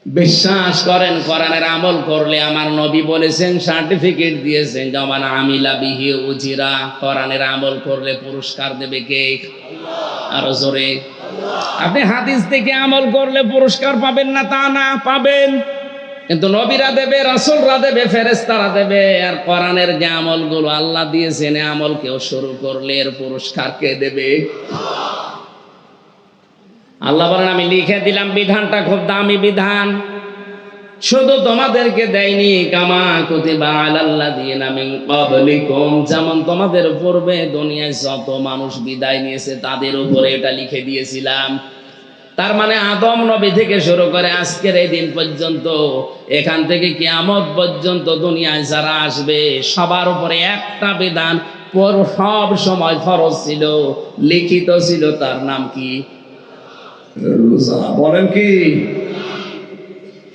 বিশ্বাস করেন কোরআনের আমল করলে আমার নবী বলেছেন, সার্টিফিকেট দিয়েছেন, জামান আমিলা বিহি উজিরা, কোরআনের আমল করলে পুরস্কার দেবে কে? আরো জোরে। আপনি হাদিস থেকে আমল করলে পুরস্কার পাবেন না তা না, পাবেন, কিন্তু নবীরা দেবে, রাসূলরা দেবে, ফেরেশতারা দেবে। আর কোরআনের যে আমলগুলো আল্লাহ দিয়েছেন, এই আমল কেউ শুরু করলে এর পুরস্কার কে দেবে? আল্লাহ বলেন, আমি লিখে দিলাম, বিধানটা খুব দামি বিধান, শুধু তোমাদেরকে দেয়নি, কামা কুতিবা আলাল্লাযিনা মিন ক্বাবলিকুম, যেমন তোমাদের পূর্বে দুনিয়ায় যত মানুষ বিদায় নিয়েছে তাদের উপরে এটা লিখে দিয়েছিলাম। তার মানে আদম নবী থেকে শুরু করে আজকের এই দিন পর্যন্ত, এখান থেকে কিয়ামত পর্যন্ত দুনিয়ায় যারা আসবে সবার উপরে একটা বিধান সব সময় ফরজ ছিল, লিখিত ছিল, তার নাম কি? রোজা। বলেন কি?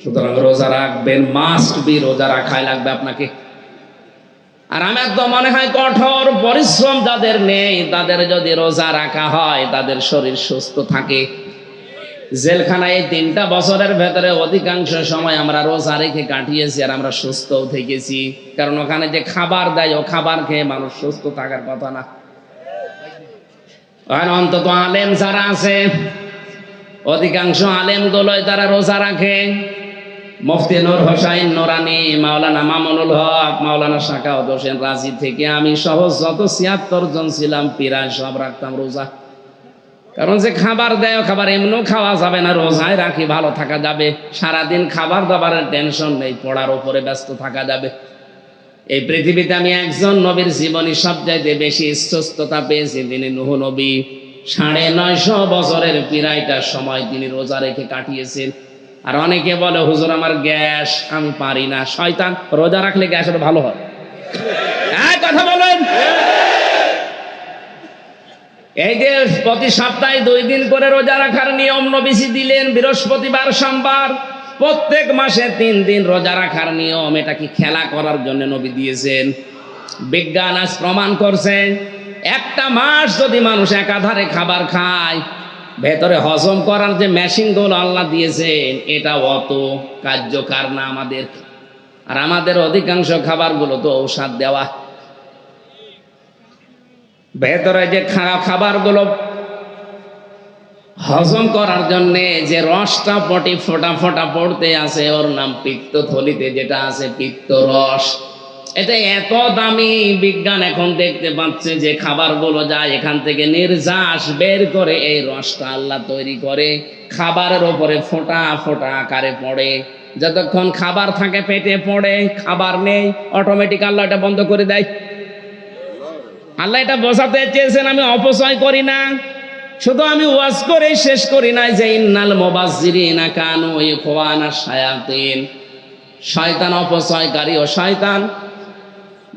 সুতরাং রোজা রাখবেন, মাস্ট বি, রোজা রাখাই লাগবে আপনাকে। আর আমার তো মনে হয় কঠোর পরিশ্রম যাদের নেই, তাদের যদি রোজা রাখা হয় তাদের শরীর সুস্থ থাকে। জেলখানায় এই 3টা বছরের ভেতরে অধিকাংশ সময় আমরা রোজা রেখে কাটিয়েছি, আর আমরা সুস্থও থেকেছি, কারণ ওখানে যে খাবার দেয় ও খাবার খেয়ে মানুষ সুস্থ থাকার কথা না। অন্তত আলেম যারা আছে, অধিকাংশ আলেম গুলোই তারা রোজা রাখে। মুফতি নূর হোসাইন নুরানি, মাওলানা মামুনুল হক, মাওলানা শাকাওয়াত হোসেন রাজি থেকে আমি সহ যত 76 জন ছিলাম, প্রায় সব রাখতাম রোজা। কারণ যে খাবার দেয়, খাবার এমনিও খাওয়া যাবে না, রোজায় রাখি ভালো থাকা যাবে, সারাদিন খাবার দাবারের টেনশন নেই, পড়ার উপরে ব্যস্ত থাকা যাবে। এই পৃথিবীতে আমি একজন নবীর জীবনী সবচাইতে বেশি সুস্থতা পেয়েছি, তিনি নূহ নবী। 950 বছরের পিরাইটা সময় তিনি রোজা রেখে কাটিয়েছেন। আর অনেকে বলে, হুজুর আমার গ্যাস, আমি পারি না। শয়তান, রোজা রাখলে গ্যাস আরো ভালো হয়। কথা বলেন। এই যে প্রতি সপ্তাহে 2 দিন করে রোজা রাখার নিয়ম নবীজি দিলেন, বৃহস্পতিবার সোমবার, প্রত্যেক মাসে 3 দিন রোজা রাখার নিয়ম। এটা কি খেলা করার জন্য নবী দিয়েছেন? বিজ্ঞান আজ প্রমাণ করছে, একটা মাস যদি মানুষ একাধারে খাবার খায়, ভেতরে হজম করার যে মেশিনগুলো আল্লাহ দিয়েছেন, এটা অত কার্যকর না আমাদের। আর আমাদের অধিকাংশ খাবারগুলো তো ঔষধ দেওয়া। ভেতরে যে খাবারগুলো হজম করার জন্য যে রসটা পটি ফোটা ফোটা পড়তে আছে, ওর নাম পিত্তথলিতে যেটা আছে পিত্ত রস। এটা এত দামি, বিজ্ঞান এখন দেখতে পাচ্ছে যে খাবারগুলো যায় এখান থেকে নির্যাস বের করে এই রসটা আল্লাহ তৈরি করে খাবারের ওপরে ফোঁটা ফোঁটা আকারে পড়ে। যতক্ষণ খাবার থাকে পেটে পড়ে, খাবার নেই, অটোমেটিক আল্লাহ এটা বন্ধ করে দেয়। আল্লাহ এটা বোঝাতে চেয়েছেন, আমি অপচয় করি না। শুধু আমি ওয়াজ করে শেষ করি না যে ইন্নাল মুবাজ্জিরিনা কানু ইখওয়ানাশ শায়াতিন, শয়তান অপচয়কারী ও শয়তান।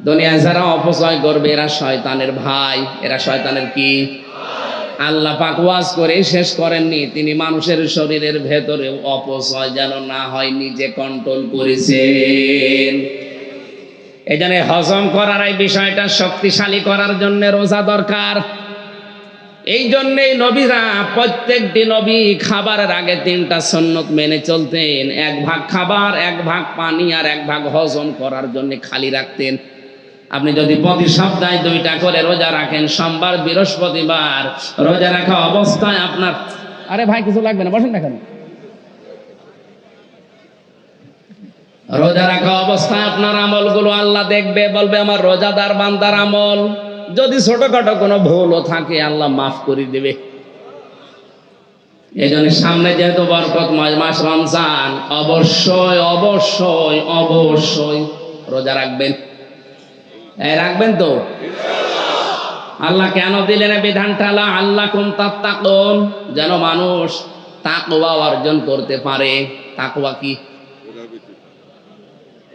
দুনিয়ায় যারা অপচয় করবে এরা শয়তানের ভাই, এরা শয়তানের কি? আল্লাহ পাক ওয়াজ করে শেষ করেননি, তিনি মানুষের শরীরের ভেতরে অপচয় যেন না হয় নিজে কন্ট্রোল করেছেন। এই জন্য হজম করার এই বিষয়টা শক্তিশালী করার জন্য রোজা দরকার। এই জন্যেই নবীরা, প্রত্যেকটি নবী খাবারের আগে 3টা সুন্নত মেনে চলতেন। 1 ভাগ খাবার, 1 ভাগ পানি, আর 1 ভাগ হজম করার জন্য খালি রাখতেন। আপনি যদি প্রতি সপ্তাহে 2টা করে রোজা রাখেন, সোমবার বৃহস্পতিবার, রোজা রাখা অবস্থায় আপনার, আরে ভাই কিছু লাগবে না, বসেন না কেন, রোজা রাখা অবস্থায় আপনার আমলগুলো আল্লাহ দেখবে, বলবে আমার রোজাদার বান্দার আমল। যদি ছোটখাটো কোনো ভুলও থাকে আল্লাহ মাফ করে দেবে। এই জন্য সামনে যেহেতু বরকতময় মাস রমজান, অবশ্যই অবশ্যই অবশ্যই রোজা রাখবেন। রাখবেন তো? আল্লাহ কেন দিলেন বিধানটা? লাআল্লাকুম তাত্তাকুন, যেন মানুষ তাকওয়া অর্জন করতে পারে। তাকওয়া কি?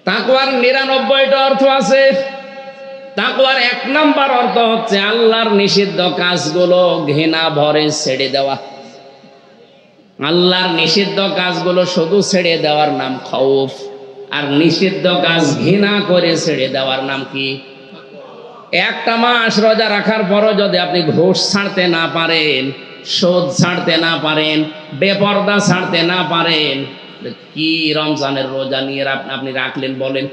তাকওয়ার 99টা অর্থ আছে। তাকওয়ার 1 নাম্বার অর্থ হচ্ছে আল্লাহর নিষিদ্ধ কাজগুলো ঘৃণা ভরে ছেড়ে দেওয়া। আল্লাহর নিষিদ্ধ কাজগুলো শুধু ছেড়ে দেওয়ার নাম খাউফ, আর নিষিদ্ধ কাজ ঘৃণা করে ছেড়ে দেওয়ার নাম কি? একটা মাস রোজা রাখার পরও যদি আপনি ঘুষ ছাড়তে না পারেন, সুদ ছাড়তে না পারেন, বেপরদা ছাড়তে না পারেন, কি রমজানের রোজা নিয়ে আপনি রাখলেন বলেন?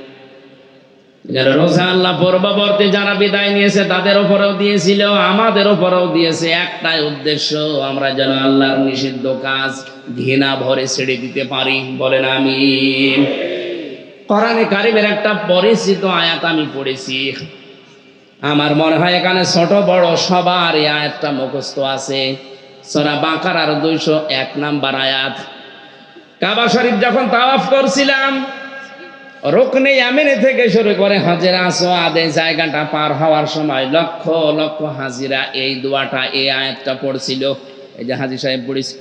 যারা রোজা আল্লাহ পূর্ববর্তী যারা বিদায় নিয়েছে তাদের উপরেও দিয়েছিল, আমাদের উপরেও দিয়েছে, একটাই উদ্দেশ্য, আমরা যেন আল্লাহর নিষিদ্ধ কাজ ঘৃণা ভরে ছেড়ে দিতে পারি। বলেন আমিন। কোরআনে কারিমের একটা পরিচিত আয়াত আমি পড়েছি, আমার মনে হয় এখানে ছোট বড় সবার এই আয়াতটা মুখস্থ আছে। সূরা বাকারার 201 নাম্বার আয়াত। কাবা শরীফ যখন তাওয়াফ করছিলাম, রুকনে ইয়ামিনে থেকে শুরু করে হাজেরা আসওয়াদ এই জায়গাটা পার হওয়ার সময় লক্ষ লক্ষ হাজিরা এই দোয়াটা, এই আয়াতটা পড়ছিল। এই যে হাজী সাহেব পড়েছে,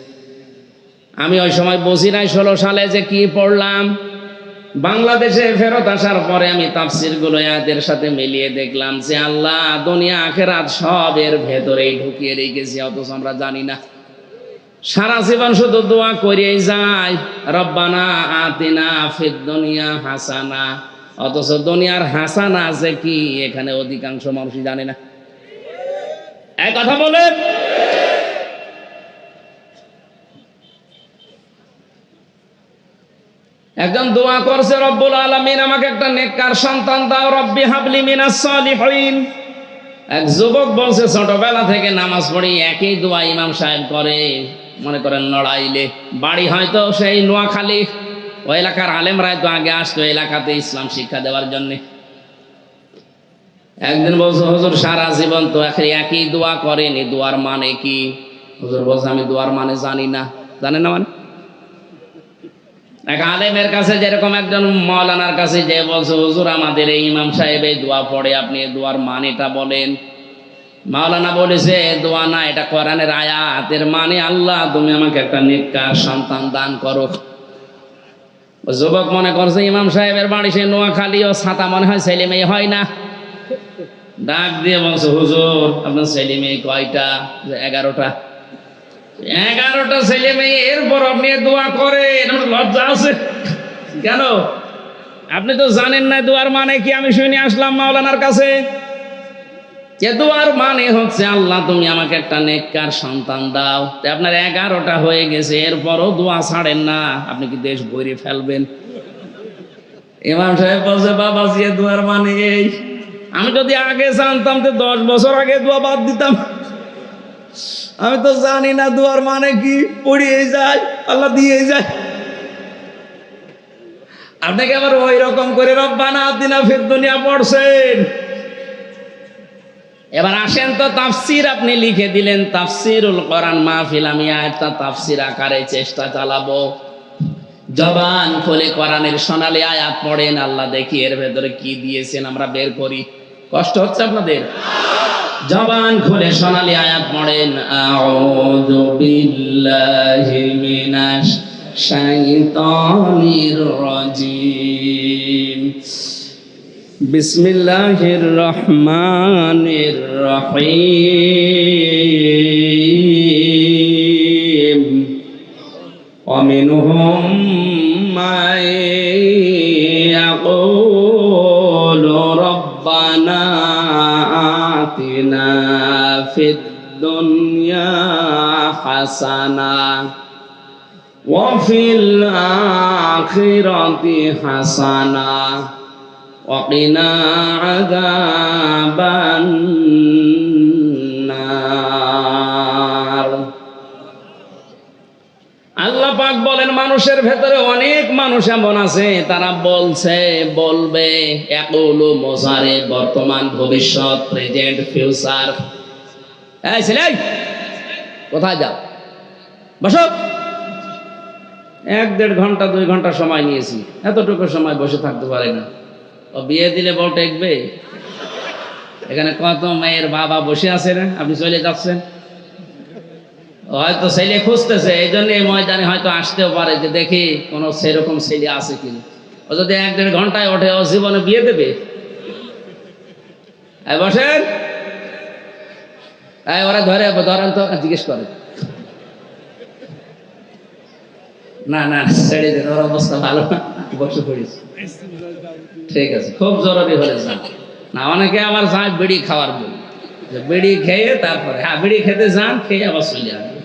আমি ওই সময় বুঝি নাই 16 সালে যে কি পড়লাম। বাংলাদেশে ফেরত আসার পরে আমি তাফসিরগুলো আয়াতের সাথে মিলিয়ে দেখলাম যে আল্লাহ দুনিয়া আখিরাত সব এর ভেতরেই ঢুকিয়ে রেখেছে, অথচ আমরা জানি না। সারা জীবন শুধু দোয়া করেই যায়, রব্বানা আতিনা ফিদ দুনিয়া হাসানা, অথচ দুনিয়ার হাসানা আছে কি এখানে অধিকাংশ মানুষই জানে না। এক কথা বলেন। একজন দোয়া করছে, রব্বুল আলামিন আমাকে একটা নেককার সন্তান দাও, রব্বি হাবলি মিনাস সালিহিন। এক যুবক বলছে ছোটবেলা থেকে নামাজ পড়ি একই দোয়া ইমাম সাহেব করে, মনে করেন লড়াইলে, বাড়ি হয়তো সেই নোয়াখালী, ওই এলাকার আলেমরাই তো আগে আসতো এলাকাতে ইসলাম শিক্ষা দেওয়ার জন্য। একদিন বলছে হুজুর সারা জীবন তো একই দোয়া করেন, এই দোয়ার মানে কি? হুজুর বলছে আমি দোয়ার মানে জানি না। জানেন না মানে? এক আলেমের কাছে যেরকম একজন মাওলানার কাছে যে বলছে হুজুর আমাদের এই ইমাম সাহেব এই দোয়া পড়ে, আপনি এই দোয়ার মানেটা বলেন। মাওলানা বলেছে দোয়া না, এটা কোরআনের আয়াত, এর মানে আল্লাহ তুমি আমাকে একটা নেককার সন্তান দান করো। যুবক মনে করছে ইমাম সাহেবের বাড়ি সে নোয়াখালী, ও ছাতা মনে হয় ছেলে মেয়ে হয় না। ডাক দিয়ে বলছে হুজুর আপনার ছেলে মেয়ে কয়টা? 11টা। 11টা ছেলে মেয়ে, এরপর আপনি দোয়া করেন? লজ্জা আছে কেন? আপনি তো জানেন না দোয়ার মানে কি। আমি শুনে আসলাম মাওলানার কাছে যে দোয়ার মানে হচ্ছে আল্লাহ তুমি আমাকে একটা নেককার সন্তান দাও। আপনার 11টা হয়ে গেছে, এরপরও দোয়া ছাড়েন না, আপনি কি দেশ ভরে ফেলবেন? ইমাম সাহেব বলছে বাবাজি দোয়ার মানে এই, আমি যদি আগে জানতাম তো 10 বছর আগে দোয়া বাদ দিতাম। আমি তো জানি না দোয়ার মানে কি, পড়িয়ে যায় আল্লাহ দিয়ে যায়। আপনাকে আবার ওই রকম করে রব্বানা আতিনা ফিদ দুনিয়া পড়ছেন। এবার আসেন তো তাফসির আপনি লিখে দিলেন, তাফসিরুল কোরআন মাহফিল, আমি আয়াতটা তাফসির আকারে চেষ্টা চালাবো। জবান খুলে কোরআনের সোনালী আয়াত পড়েন, আল্লাহ দেখি এর ভেতরে কি দিয়েছেন আমরা বের করি। কষ্ট হচ্ছে আপনাদের? জবান খুলে সোনালী আয়াত পড়েন। আউযু বিল্লাহি মিনাশ শাইতানির রাজিম, বিসমিল্লাহির রহমানির রহিম। ওয়া মিনহুম মান ইয়াকুলু রব্বানা আতিনা ফিদ দুনিয়া হাসানা ওয়া ফিল আখিরাতি হাসানা ওয়া কিনা আযাবান নার। আল্লাহ পাক বলেন মানুষের ভেতরে অনেক মানুষ এমন আছে তারা বলবে ইয়াকুলু মুজারে, বর্তমান ভবিষ্যৎ, প্রেজেন্ট ফিউচার। এই ছেলে কোথায় যাও? বসো। 1-1.5 ঘন্টা 2 ঘন্টা সময় নিয়েছি, এতটুকু সময় বসে থাকতে পারে না। ও বিয়ে দিলে বউ টেকবে? এখানে কত মেয়ের বাবা বসে আছে না, আপনি চলে যাচ্ছেন। হয়তো ছেলে খুঁজতেছে, এই জন্য এই ময়দানে হয়তো আসতেও পারে যে দেখি কোনো সেরকম ছেলে আছে কিনা। ও যদি 1-1.5 ঘন্টায় ওঠে ও জীবনে বিয়ে দেবে? বসেন, ওরা ধরেন তো, জিজ্ঞেস করে। না না ছেড়ে দিন, ওর অবস্থা ভালো না, বসে পড়েছে। ঠিক আছে, খুব জরুরি হলে যান না। অনেকে আবার যায় বিড়ি খাওয়ার জন্য, বিড়ি খেয়ে তারপরে, হ্যাঁ বিড়ি খেতে যান, খেয়ে আবার চলে আসবে।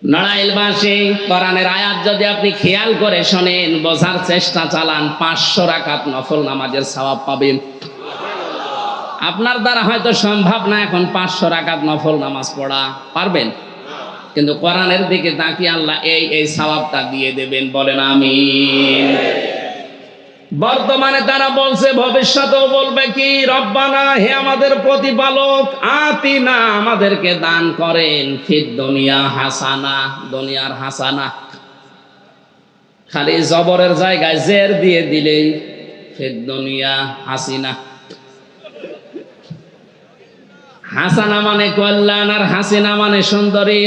নড়াইলবাসী কোরআনের আয়াত যদি আপনি খেয়াল করে শোনেন, বোঝার চেষ্টা চালান, 500 রাকাত নফল নামাজের সওয়াব পাবেন। আপনার দ্বারা হয়তো সম্ভব না এখন 500 রাকাত নফল নামাজ পড়া, পারবেন? কিন্তু কোরআনের দিকে তাকিয়ে আল্লাহ এই সওয়াবটা দিয়ে দেবেন, বলেন আমিন। বর্তমানে তারা বলছে, ভবিষ্যতেও বলবে কি, রব্বানা, হে আমাদের প্রতিপালক, আতিনা, আমাদেরকে দান করেন, ফিদ দুনিয়া হাসানা, দুনিয়ার হাসানা। খালি জবরের জায়গায় জের দিয়ে দিলেই ফিদ দুনিয়া হাসিনা। হাসানা মানে কল্যাণ, আর হাসিনা মানে সুন্দরী।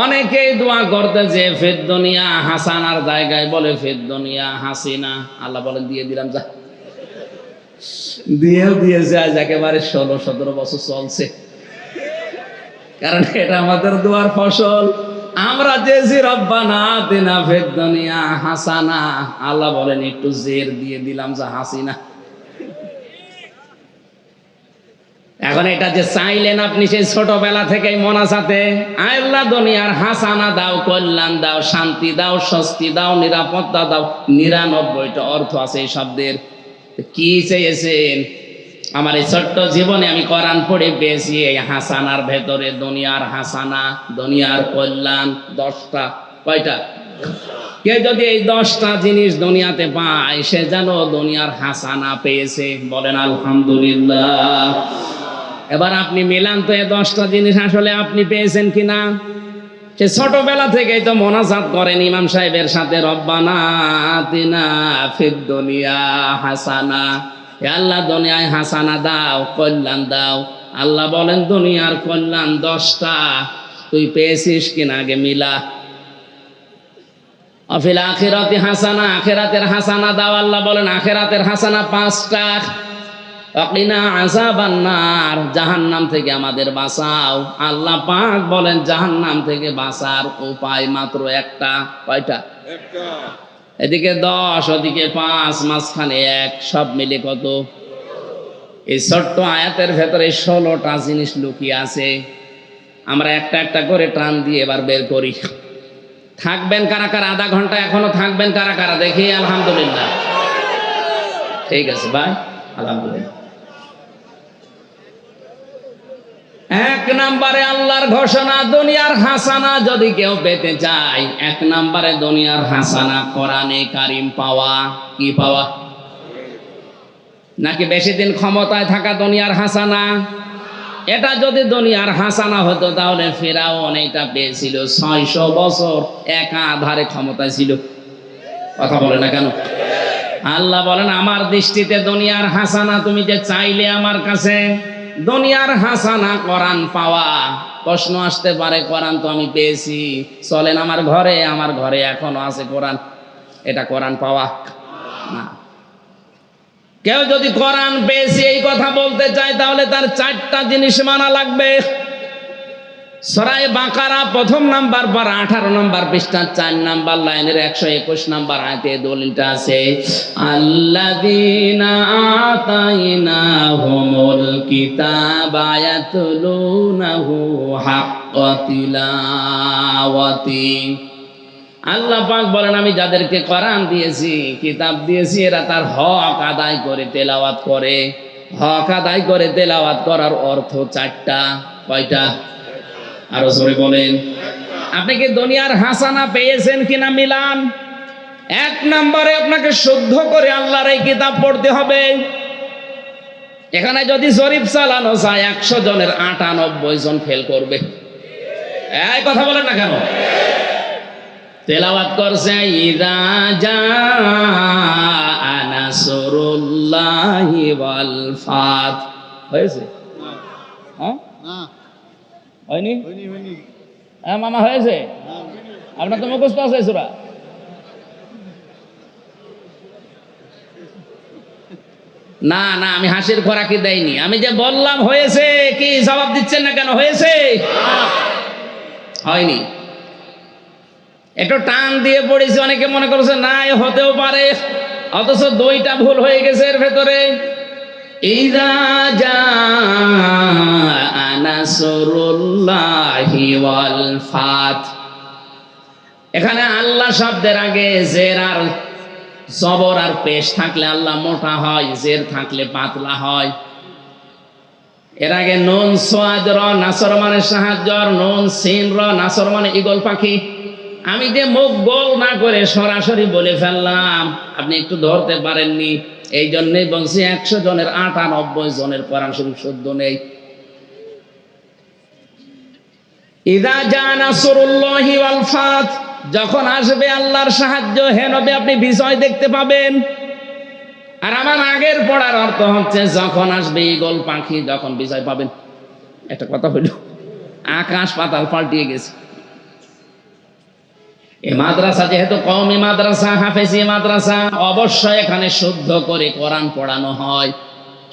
অনেকেই দোয়া করতে যে ফিদ দুনিয়া হাসানার জায়গায় বলে ফিদ দুনিয়া হাসিনা। আল্লাহ বলেন দিয়ে দিলাম, যা দিয়েছে, আজ একেবারে 16-17 বছর চলছে। কারণ এটা আমাদের দোয়ার ফসল। আমরা চেয়েছি রব্বানা আতিনা ফিদ দুনিয়া হাসানা, আল্লাহ বলেন একটু জের দিয়ে দিলাম, যা হাসিনা। এখন এটা যে চাইলেন আপনি সেই ছোটবেলা থেকেই মোনাজাতে, আল্লাহ দুনিয়ার হাসানা দাও, কল্যাণ দাও, শান্তি দাও, স্বস্তি দাও, নিরাপত্তা দাও, 99টা অর্থ আছে এই শব্দের। কি চেয়েছেন? আমার এই ছোট্ট জীবনে আমি কোরআন পড়ে পেয়েছি এই হাসানার ভেতরে দুনিয়ার হাসানা, দুনিয়ার কল্যাণ 10টা। কয়টা? কেউ যদি এই 10টা জিনিস দুনিয়াতে পায়, সে যেন দুনিয়ার হাসানা পেয়েছে, বলেন আলহামদুলিল্লাহ। এবার আপনি মিলান তো এই 10টা জিনিস আসলে আপনি পেয়েছেন কিনা। সে ছোটবেলা থেকেই তো মোনাজাত করেন ইমাম সাহেবের সাথে, রব্বানা আতিনা ফিদ দুনিয়া হাসানা, হে আল্লাহ দুনিয়ায় হাসানা দাও, কল্যাণ দাও। আল্লাহ বলেন দুনিয়ার কল্যাণ 10টা, তুই পেয়েছিস কিনা আগে মিলা। অফিল আখিরাতি হাসানা, আখিরাতের হাসানা দাও। আল্লাহ বলেন আখিরাতের হাসানা 5টা। ওয়াকিনা আযাবান নার, জাহান্নাম থেকে আমাদের বাঁচাও। আল্লাহ পাক বলেন জাহান্নাম থেকে বাঁচার উপায় মাত্র একটা। কয়টা? একটা। এদিকে 10, ওদিকে 5, মাঝখানে 1, সব মিলে কত? এই ছোট্ট আয়াতের ভেতরে 16টা জিনিস লুকিয়ে আছে। আমরা একটা একটা করে টান দিয়ে এবার বের করি। থাকবেন কারা কারা? আধা ঘন্টা এখনো থাকবেন কারা কারা? দেখি আলহামদুলিল্লাহ। ঠিক আছে ভাই, আলহামদুলিল্লাহ। 1 নম্বরে আল্লাহর ঘোষণা, দুনিয়ার হাসানা যদি কেউ পেতে চায়, 1 নম্বরে দুনিয়ার হাসানা কোরআনে কারিম পাওয়া। কি পাওয়া? নাকি বেশি দিন ক্ষমতায় থাকা দুনিয়ার হাসানা? এটা যদি দুনিয়ার হাসানা হতো তাহলে ফিরআউন এটা পেয়েছিল 600 বছর একাধারে ক্ষমতায় ছিল। কথা বলে না কেন? আল্লাহ বলেন আমার দৃষ্টিতে দুনিয়ার হাসানা তুমি যে চাইলে আমার কাছে, দুনিয়ার হাসানা কোরআন পাওয়া। প্রশ্ন আসতে পারে, কোরআন তো আমি পেয়েছি, চলেন আমার ঘরে এখনো আছে কোরআন, এটা কোরআন পাওয়া না। কেউ যদি কোরআন পেয়েছি এই কথা বলতে চায় তাহলে তার 4টা জিনিস মানা লাগবে। সূরা বাকারা 1 নাম্বার পারা 18 নাম্বার পৃষ্ঠা 4 নাম্বার লাইনের 121 নাম্বার আয়াতে দলিলটা আছে, আল্লাযীনা আতাইনাহুমুল কিতাবা ইয়াতলুনাহু হাক্কা তিলাওয়াতি। আল্লাহ পাক বলেন আমি যাদেরকে কোরআন দিয়েছি, কিতাব দিয়েছি, এরা তার হক আদায় করে তেলাওয়াত করে। হক আদায় করে তেলাওয়াত করার অর্থ 4টা। কয়টা? আরো জোরে বলেন। আপনি কি দুনিয়ার হাসানা পেয়েছেন কিনা মিলান। 1 নম্বরে আপনাকে শুদ্ধ করে আল্লাহর এই কিতাব পড়তে হবে। এখানে যদি জরিপ চালানো যায় 100 জনের 98 জন ফেল করবে। এই কথা বলেন না কেন? তেলাওয়াত করছে ইযা জাআ নাসরুল্লাহি ওয়াল ফাত। হয়েছে? হ্যাঁ না হয়নি? হ্যাঁ মামা হয়েছে? আপনার তো মুখস্থ আছে সূরা। না না, আমি হাসির খোরাকি দেইনি। আমি যে বললাম হয়েছে, কি জবাব দিচ্ছেন না কেন? হয়েছে? হয়নি। একটু টান দিয়ে পড়েছি, অনেকে মনে করছে না হতেও পারে, অথচ 2টা ভুল হয়ে গেছে এর ভেতরে। ইযা জাআ নাসরুল্লাহি ওয়াল ফাত, এখানে আল্লাহ শব্দের আগে জের আর জবর আর পেশ থাকলে আল্লাহ মোটা হয়, জের থাকলে পাতলা হয়। এর আগে নুন সোয়াদ র নাসর মানে সাহায্য, নুন সিন র নাসর মানে ঈগল পাখি। আমি যে মুখ গোল না করে সরাসরি বলে ফেললাম, আপনি একটু ধরতে পারেননি। এই জন্যই বলছি 100 জনের 98 জনের কোরআন শরীফ শুদ্ধ নেই। ইযা জা নাসরুল্লাহি ওয়াল ফাত, যখন আসবে আল্লাহর সাহায্য, হে নবী আপনি বিজয় দেখতে পাবেন। আর আমার আগের পড়ার অর্থ হচ্ছে যখন আসবে ঈগল পাখি, যখন বিজয় পাবেন। একটা কথা হইল, আকাশ পাতাল পাল্টিয়ে গেছে। এই মাদ্রাসা যেহেতু কওমি মাদ্রাসা, হাফেজি মাদ্রাসা, অবশ্যই এখানে শুদ্ধ করে কোরআন পড়ানো হয়।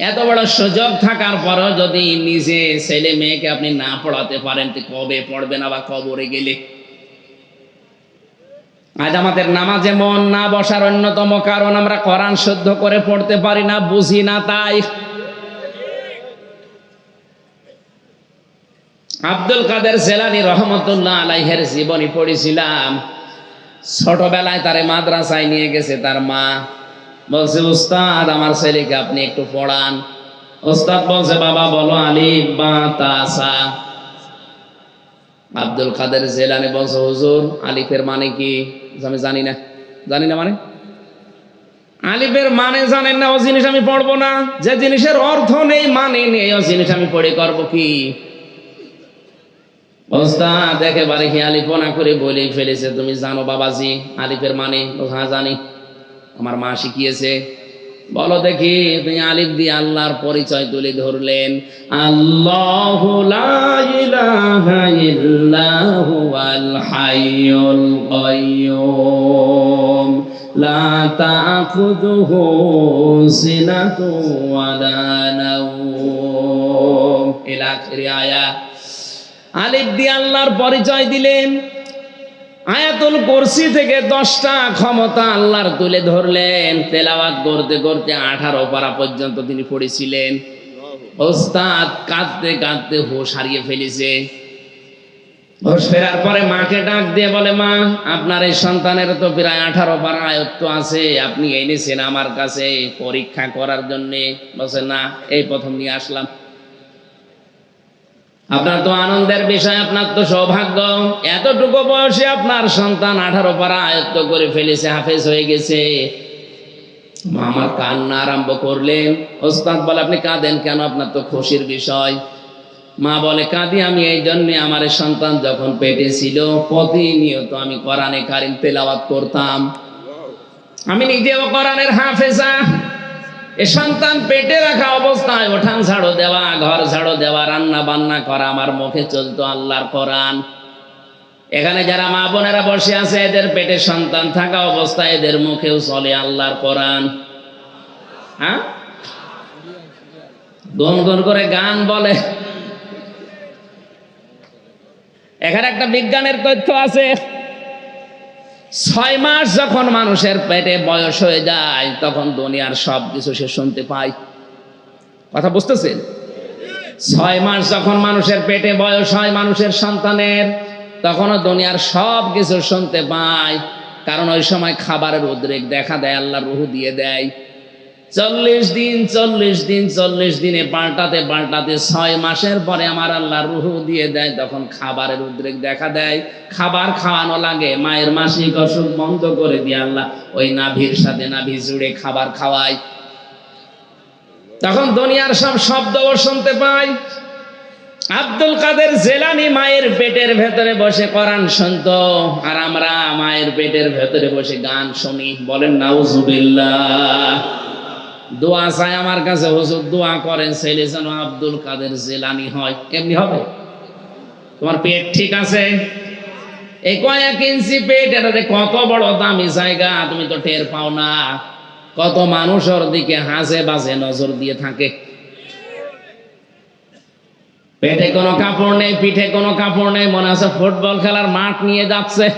এত বড় সুযোগ থাকার পরও যদি নিজে ছেলে মেয়েকে আপনি না পড়াতে পারেন, তো কবে পড়বেন আবার কবরে গেলে? আজ আমাদের নামাজে মন না বসার অন্যতম কারণ আমরা কোরআন শুদ্ধ করে পড়তে পারি না, বুঝি না। তাই আব্দুল কাদের জিলানী রহমতুল্লাহ আলাইহির জীবনী পড়েছিলাম। ছোটবেলায় তারে মাদ্রাসায় নিয়ে গেছে তার মা, বলছে উস্তাদ আমার ছেলেকে আপনি একটু পড়ান। উস্তাদ বলছে বাবা বলো আলিফ বা তা সা। আব্দুল কাদের জিলানী বলছে হুজুর আলিফের মানে কি? আমি জানি না মানে আলিফের মানে জানেন না, ও জিনিস আমি পড়বো না। যে জিনিসের অর্থ নেই মানে নেই, ও জিনিস আমি পড়ে করবো কি? ওস্তাদ একেবারে হিয়ালিপনা করে বলে ফেলেছে, তুমি জানো বাবাজি আলিফের মানে? হ্যাঁ জানি, আমার মা শিখিয়েছে। বলো দেখি। তুমি আলিফ দিয়ে আল্লাহর পরিচয় তুলে ধরলেন, আল্লাহু লা ইলাহা ইল্লাহু আল হাইয়ুল কাইয়্যুম লা তাখুযুহু সিনাতুন ওয়ালা নাওম ইলা আখির আয়াত। আলিফ দিয়ে আল্লাহর পরিচয় দিলেন। আয়াতুল কুরসি থেকে 10টা ক্ষমতা আল্লাহর তুলে ধরলেন। তেলাওয়াত করতে করতে 18 পারা পর্যন্ত তিনি পড়েছিলেন। ওস্তাদ কাঁদতে কাঁদতে হুঁশ হারিয়ে ফেলেছে। হুঁশ ফেরার পরে মাকে ডাক দিয়ে বলে, মা আপনার এই সন্তানের তো প্রায় 18 পারা আয়াত আছে, আপনি এনেছেন আমার কাছে পরীক্ষা করার জন্য? বলছে না, এই প্রথম নিয়ে আসলাম। আপনার তো আনন্দের বিষয়, আপনার তো সৌভাগ্য, এতটুকু বয়সে আপনার সন্তান 18 পারা আয়ত্ত করে ফেলেছে, হাফেজ হয়ে গেছে। আমার কান্না আরম্ভ করলেন। ওস্তাদ বলে আপনি কাঁদেন কেন? আপনার তো খুশির বিষয়। মা বলে কাঁদি আমি এই জন্যে, আমার সন্তান যখন পেটে ছিল প্রতিনিয়ত আমি কোরআনে কারিম তেলাওয়াত করতাম। আমি নিজেও কোরআনের হাফেজা। এ সন্তান পেটে রাখা অবস্থায় ওঠান ঝাড়ু দেওয়া, ঘর ঝাড়ু দেওয়া, রান্না বান্না করা, আমার মুখে চলতো আল্লাহর কোরআন। এখানে যারা মা বোনেরা বসে আছে, এদের পেটে সন্তান থাকা অবস্থায় এদের মুখেও চলে আল্লাহর কোরআন। হ্যাঁ, গুনগুন করে গান বলে। এখানে একটা বিজ্ঞানের তথ্য আছে। 6 মাস যখন মানুষের পেটে বয়স হয়ে যায়, তখন দুনিয়ার সব কিছু সে শুনতে পায়। কথা বুঝতেছেন? 6 মাস যখন মানুষের পেটে বয়স হয় মানুষের সন্তানের, তখনও দুনিয়ার সব কিছু শুনতে পায়। কারণ ওই সময় খাবারের উদ্রেক দেখা দেয়, আল্লাহ রুহ দিয়ে দেয়। 40 দিনে পাল্টাতে 6 মাসের পরে আমার আল্লাহ রুহ দিয়ে দেয়, তখন খাবারের উদ্রেক দেখা দেয়। খাবার খাওয়ানো লাগে, মায়ের মাসিক অসুখ বন্ধ করে দিয়ে আল্লাহ ওই নাভির সাথে নাভি জুড়ে খাবার খাওয়ায়। তখন দুনিয়ার সব শব্দও শুনতে পায়। আব্দুল কাদের জিলানী মায়ের পেটের ভেতরে বসে কোরআন শুনতো, আর আমরা মায়ের পেটের ভেতরে বসে গান শুনি। বলেন নাউজুবিল্লাহ। দোয়া চাই আমার কাছে, হুজুর দোয়া করেন ছেলে যেন আব্দুল কাদের জিলানী হয়। এমনি হবে? তোমার পেট ঠিক আছে? এই কয়েক ইঞ্চি পেট, এটাতে কত বড় দামি জায়গা, তুমি তো টের পাও না। কত মানুষ ওর দিকে হাসে বাজে নজর দিয়ে থাকে। পেটে কোনো কাপড় নেই, পিঠে কোনো কাপড় নেই, মনে আছে ফুটবল খেলার মাঠ নিয়ে যাচ্ছে।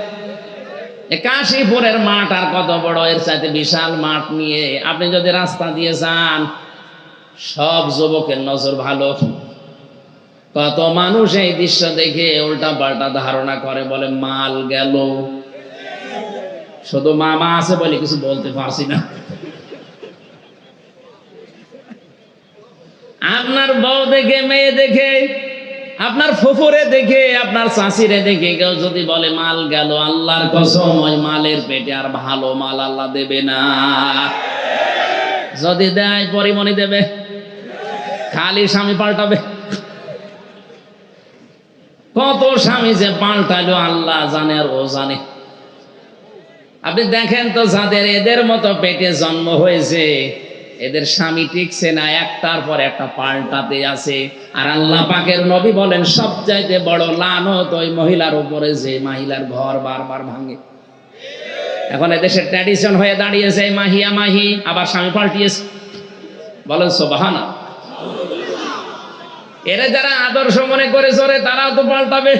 কাশীপুরের মাঠ আর কত বড়, এর চাইতে বিশাল মাঠ নিয়ে আপনি যদি রাস্তা দিয়ে যান, সব যুবকের নজর ভালো। কত মানুষ এই দৃশ্য দেখে উল্টা পাল্টা ধারণা করে, বলে মাল গেল। শুধু মামা আছে বলে কিছু বলতে পারছি না। আপনার বউ দেখে, মেয়ে দেখে, আপনার ফুফুরে দেখে, আপনার চাষিরে দেখে কেউ যদি বলে মাল গেল, আল্লাহর কসম ওই মালের পেটে আর ভালো মাল আল্লাহ দেবে না। যদি দেয় পরিমণি দেবে, খালি স্বামী পাল্টাবে। কত স্বামী যে পাল্টালো আল্লাহ জানে আর ও জানে। আপনি দেখেন তো, যাদের এদের মতো পেটে জন্ম হয়েছে এদের স্বামী টিকছে না, একটার পর একটা পাল্টাতে আছে। আর আল্লাহ পাকের নবী বলেন সবচাইতে বড় লানত ওই মহিলার উপরে যে মহিলার ঘর বারবার ভাঙে। এখন এদেশের ট্র্যাডিশন হয়ে দাঁড়িয়েছে মাহিয়া মাহি, আবার স্বামী পাল্টিয়েছে। বলেন সুবহানাল্লাহ। এরা যারা আদর্শ মনে করে চলে তারাও তো পাল্টাবে।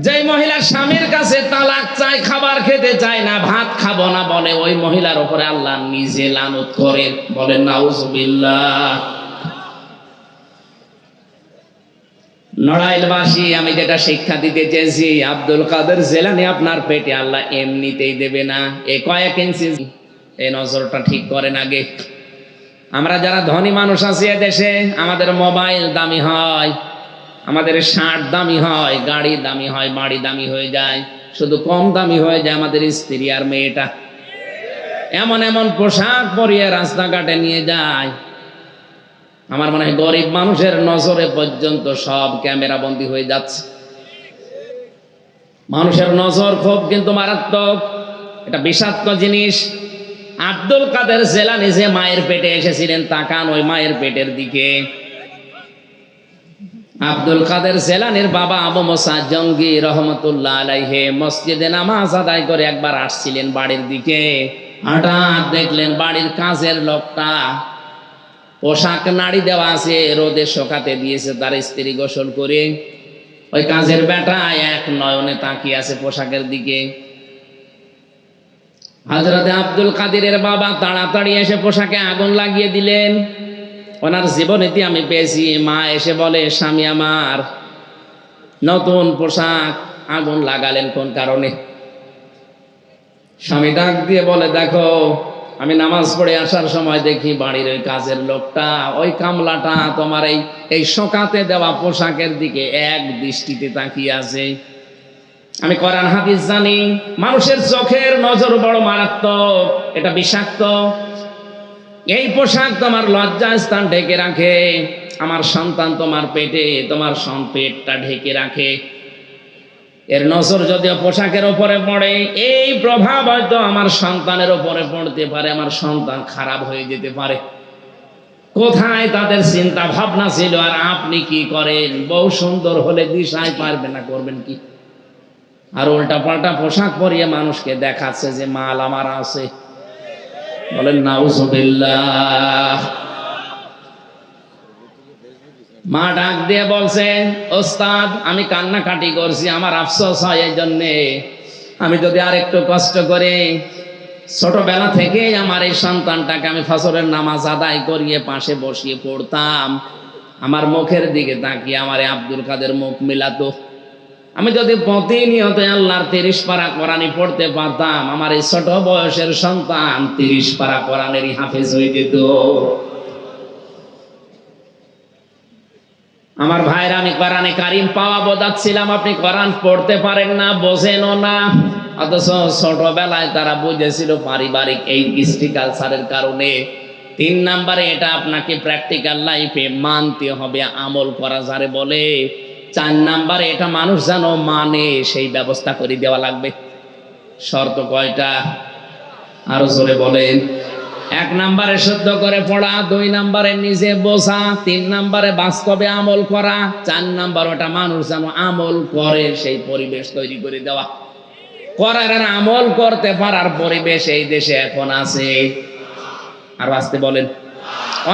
যে মহিলার স্বামীর কাছে তালাক চাই, খাবার খেতে চায় না, ভাত খাবো না বলে, ওই মহিলার উপরে আল্লাহ নিজে লানত করে। বলেন নাউজুবিল্লাহ। নড়াইলবাসী, আমি যেটা শিক্ষা দিতে চেয়েছি, আব্দুল কাদের জেলানী আপনার পেটে আল্লাহ এমনিতেই দেবে না। এ কয়েক ইঞ্চি, এই নজরটা ঠিক করেন আগে। আমরা যারা ধনী মানুষ আছি দেশে, আমাদের মোবাইল দামি হয়, আমাদের শার্ট দামি হয়, গাড়ি দামি হয়, বাড়ি দামি হয়ে যায়। শুধু কম দামি হয়ে যায় আমাদের স্ত্রী আর মেয়েটা। এমন এমন পোশাক পরিয়ে রাস্তাঘাটে নিয়ে যায়, আমার মনে হয় গরিব মানুষের নজরে পর্যন্ত সব ক্যামেরা বন্দী হয়ে যাচ্ছে। মানুষের নজর খুব কিন্তু মারাত্মক, এটা বিষাক্ত জিনিস। আব্দুল কাদের জেলানী যে মায়ের পেটে এসেছিলেন, তাকান ওই মায়ের পেটের দিকে। আব্দুল কাদের জেলানীর বাবা আবু মুসা জঙ্গি রহমতুল্লাহ আলাইহি মসজিদে নামাজ আদায় করে একবার আসছিলেন বাড়ির দিকে। হঠাৎ দেখলেন বাড়ির কাজের লোকটা পোশাক নাড়ি দেওয়া আছে, রোদে শুকাতে দিয়েছে তার স্ত্রী গোসল করে। ওই কাজের বেটা এক নয়নে তাকিয়ে আছে পোশাকের দিকে। হযরত আব্দুল কাদিরের বাবা তাড়াতাড়ি এসে পোশাকে আগুন লাগিয়ে দিলেন। ওনার জীবনীতি আমি পেয়েছি। মা এসে বলে, স্বামী আমার নতুন পোশাক আগুন লাগালেন কোন কারণে? স্বামী ডাক দিয়ে বলে, দেখো আমি নামাজ পড়ে আসার সময় দেখি বাড়ির ওই কাজের লোকটা, ওই কামলাটা তোমার এই শোকাতে দেওয়া পোশাকের দিকে এক দৃষ্টিতে তাকিয়ে আছে। আমি কোরআন হাদিস জানি, মানুষের চোখের নজর বড় মারাত্মক, এটা বিষাক্ত। এই পোশাক তোমার লজ্জা স্থান ঢেকে রাখে। আমার সন্তান তোমার পেটে, তোমার পেটটা ঢেকে রাখে। এর নজর যদিও পোশাকের উপরে পড়ে, এই প্রভাব হয়তো আমার সন্তানের উপরে পড়তে পারে, আমার সন্তান খারাপ হয়ে যেতে পারে। কোথায় তাদের চিন্তা ভাবনা ছিল? আর আপনি কি করেন? বউ সুন্দর হলে দিশায় পারবে না, করবেন কি? আর উল্টা পাল্টা পোশাক পরিয়ে মানুষকে দেখাচ্ছে যে মাল আমার আছে। বলেন নাউজুবিল্লাহ। মা ডাক দিয়ে বলছে, ওস্তাদ আমি কান্নাকাটি করছি, আমার আফসোস হয় এই জন্যে। আমি যদি আর একটু কষ্ট করে ছোটবেলা থেকে আমার এই সন্তানটাকে আমি ফজরের নামাজ আদায় করিয়ে পাশে বসিয়ে পড়তাম, আমার মুখের দিকে তাকিয়ে আমার আব্দুল কাদের মুখ মিলাতো, আমি যদি প্রতিনিয়ত আল্লাহর 30 পারা কোরআনই পড়তে পারতাম, আমার এই ছোট বয়সের সন্তান 30 পারা কোরআনেরই হাফেজ হয়ে যেত। আমার ভাইরা, আমি কোরআনে কারিম পাওয়া বোঝাচ্ছিলাম, আপনি কোরআন পড়তে পারেন না, বোঝেনও না, অথচ ছোটবেলায় তারা বুঝেছিল পারিবারিক এই কৃষ্টি কালচারের কারণে। 3 নম্বরে এটা আপনাকে প্র্যাকটিক্যাল লাইফে মানতে হবে, আমল করা যারে বলে। 4 নম্বরে এটা মানুষ যেন মানে সেই ব্যবস্থা করে দেওয়া লাগবে। শর্ত কয়টা? আরো জোরে বলেন। 1 নম্বরে শুদ্ধ করে পড়া, 2 নম্বরে নিজে বোঝা, 3 নম্বরে বাস্তবে আমল করা, 4 নম্বর ওটা মানুষ যেন আমল করে সেই পরিবেশ তৈরি করে দেওয়া। করার আর আমল করতে পারার পরিবেশ এই দেশে এখন আছে? আর আসতে বলেন।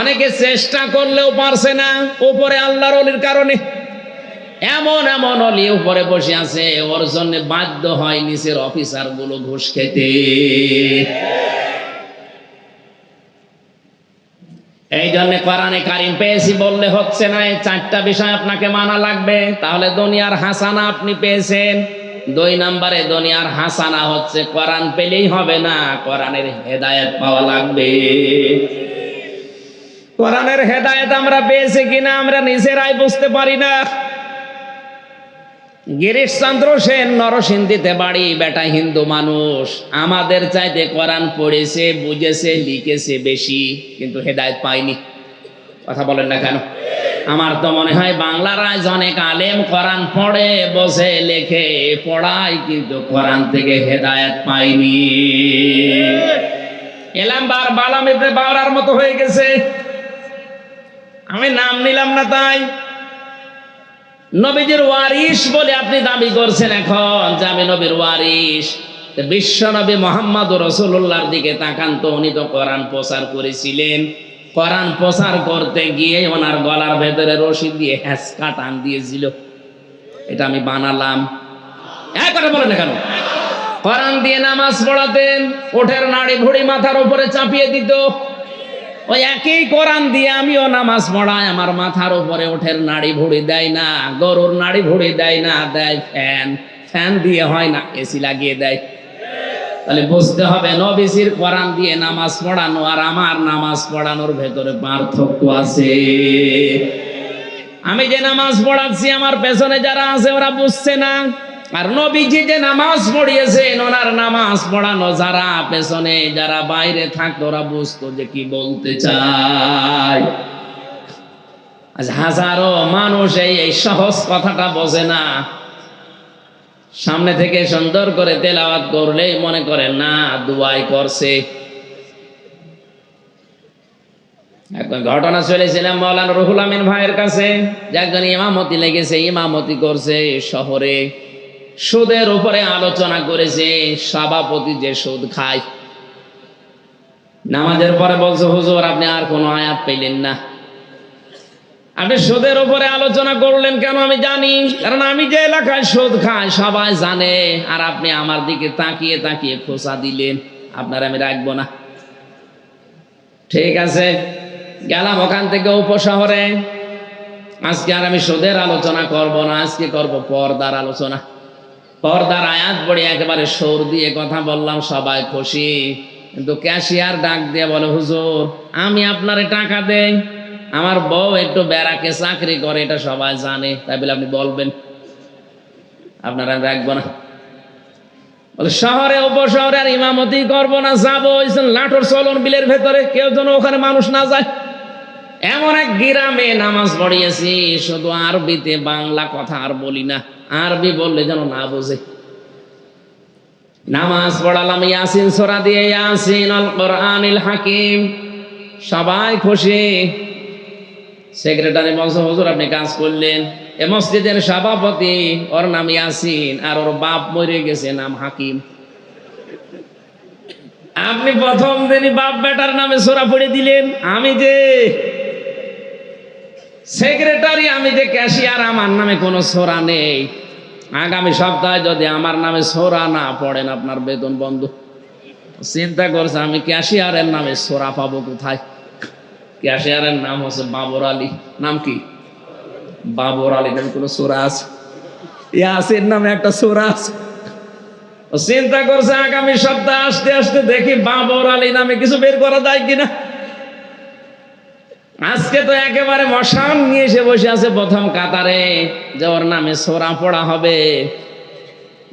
অনেকে চেষ্টা করলেও পারছে না, উপরে আল্লাহর ওলির কারণে। এমন এমন অলি উপরে বসে আছে, ওর জন্য বাধ্য হয় নিচের অফিসার গুলো ঘুষ খেতে। এই জন্য কোরআনে কারিম পেয়েছি বললে হচ্ছে না, এই 4টা বিষয় আপনাকে মানা লাগবে, তাহলে দুনিয়ার হাসানা আপনি পেয়েছেন। 2 নম্বরে দুনিয়ার হাসানা হচ্ছে কোরআন পেলেই হবে না, কোরআনের হেদায়েত পাওয়া লাগবে। কোরআনের হেদায়েত আমরা পেয়েছি কিনা আমরা নিজেরাই বুঝতে পারি না। গিরিশচন্দ্র সেন নরসিংদীতে বাড়ি, বেটা হিন্দু মানুষ, আমাদের চাইতে কোরআন পড়েছে, বুঝেছে, লিখেছে বেশি, কিন্তু হেদায়েত পায়নি। কথা বলেন না কেন? আমার তো মনে হয় বাংলার আজ অনেক আলেম কোরআন পড়ে, বসে, লেখে, পড়ায়, কিন্তু কোরআন থেকে হেদায়েত পায়নি। এলামবার বালাম ইবনে বাওরার মতো হয়ে গেছে। আমি নাম নিলাম না তাই। নবীজির ওয়ারিস বলে আপনি দাবি করছেন এখন যে আমি নবীর ওয়ারিস। বিশ্ব নবী মুহাম্মদুর রাসূলুল্লাহর দিকে তাকান তো, উনি তো কোরআন প্রচার করেছিলেন। কোরআন প্রচার করতে গিয়ে ওনার গলার ভেতরে রশি দিয়ে হ্যাঁচকা টান দিয়েছিল। এটা আমি বানালাম? এক কথা বলেন না কেন? কোরআন দিয়ে নামাজ পড়াতেন, ওঠের নাড়ি ভুড়ি মাথার উপরে চাপিয়ে দিত। ওই একই কোরআন দিয়ে আমিও নামাজ পড়াই, আমার মাথার উপরে ওঠের নাড়ি ভুড়ি দেয় না, গরুর নাড়ি ভুড়ি দেয় না, দেয় ফ্যান। ফ্যান দিয়ে হয় না, এসি লাগিয়ে দেয়। তাহলে বুঝতে হবে নবীজির কোরআন দিয়ে নামাজ পড়ানো আর আমার নামাজ পড়ানোর ভেতরে পার্থক্য আছে। আমি যে নামাজ পড়াচ্ছি আমার পেছনে যারা আছে ওরা বুঝছে না, আর নবীজি যে নামাজ পড়িয়েছেন ওনার নামাজ পড়ানো যারা পেছনে, যারা বাইরে থাকতো ওরা বুঝতো যে কি বলতে চায়। আজ হাজারো মানুষ এই সহজ কথাটা বোঝে না। সামনে থেকে সুন্দর করে তেলাওয়াত করলে মনে করে না দুআই করছে। একবার ঘটনা চলেছিলাম মাওলানা রুহুল আমিন ভাইয়ের কাছে, যে একজন ইমামতি লেগেছে, ইমামতি করছে শহরে, সুদের উপরে আলোচনা করেছে। সভাপতি যে সুদ খায়, নামাজের পরে বলছে হুজুর আপনি আর কোনো আয়াত পেলেন না, আপনি সুদের উপরে আলোচনা করলেন কেন? আমি জানি, কারণ আমি যে এলাকায় সুদ খাই সবাই জানে, আর আপনি আমার দিকে তাকিয়ে তাকিয়ে খোঁচা দিলেন, আপনার আমি রাখবো না। ঠিক আছে, গেলাম ওখান থেকে উপশহরে। আজকে আর আমি সুদের আলোচনা করব না, আজকে করব পর্দার আলোচনা। পর্দার আয়াত পড়ে একেবারে সুর দিয়ে কথা বললাম, সবাই খুশি। কিন্তু ক্যাশিয়ার ডাক দিয়ে বলে হুজুর আমি আপনারে টাকা দেই, আমার বউ একটু ব্যারাকে চাকরি করে, এটা সবাই জানে, তাই বলে আপনি বলবেন আপনারা রাখবো না? বলে শহরে উপশহরে আর ইমামতি করবো না, যাবো লাঠোর চলন বিলের ভেতরে, কেউ যেন ওখানে মানুষ না যায়। এমন এক গ্রামে নামাজ পড়িয়েছি, শুধু আরবিতে, বাংলা কথা আর বলি না, আরবি বললে যেন না বোঝে। নামাজ পড়ালাম ইয়াসিন সূরা দিয়ে, ইয়াসিন আল কোরআনিল হাকিম, সবাই খুশি। সেক্রেটারি বলছে হুজুর আপনি কাজ করলেন। এ মসজিদের সভাপতি, ওর নাম ইয়াসিন আর ওর বাপ মরে গেছে, নাম হাকিম। আপনি প্রথম দিনই বাপ বেটার নামে সূরা পড়ে দিলেন। আমি যে সেক্রেটারি, আমি যে ক্যাশিয়ার, আমার নামে কোনো সূরা নেই। আগামী সপ্তাহে যদি আমার নামে সূরা না পড়েন আপনার বেতন বন্ধ। চিন্তা করছে আমি ক্যাশিয়ারের নামে সূরা পাবো কোথায়? ক্যাশিয়ারের নাম হচ্ছে বাবর আলী। নাম কি? বাবর আলী নামে কোনো সূরা আছে? ইয়াসিন নামে একটা সূরা আছে। চিন্তা করছে আগামী সপ্তাহে আসতে আসতে দেখি বাবর আলী নামে কিছু বের করা যায় কিনা। আজকে তো একেবারে মশান নিয়ে এসে বসে আছে প্রথম কাতারে, যে ওর নামে সূরা পড়া হবে।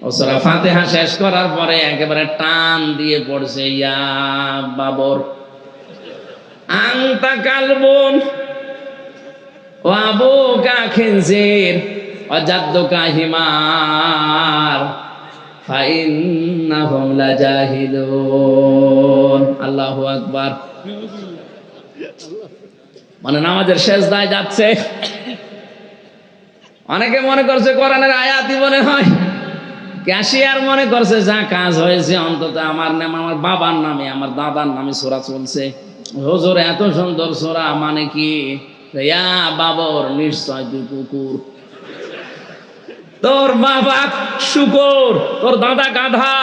ও সূরা ফাতিহা শেষ করার পরে একেবারে টান দিয়ে পড়ছে, ইয়া বাবর আনতা কালবুন ওয়া আবুকা খিনজির ওয়া জাদ্দুকা হিমার ফাইন্নাহুম লাজাহিদুন। আল্লাহু আকবার। মানে নামাজের শেষদায় যাচ্ছে। অনেকে মনে করছে কোরআনের আয়াতই মনে হয়, ক্যাশিয়ার মনে করছে যা কাজ হয়েছে অন্তত আমার নামে, আমার বাবার নামে, আমার দাদার নামে সূরা চলছে। হুজুর এত সুন্দর সূরা মানে কি? ইয়া বাবর নিশ্চয় তুই কুকুর, তোর বাবা শুকর, তোর দাদা গাধা,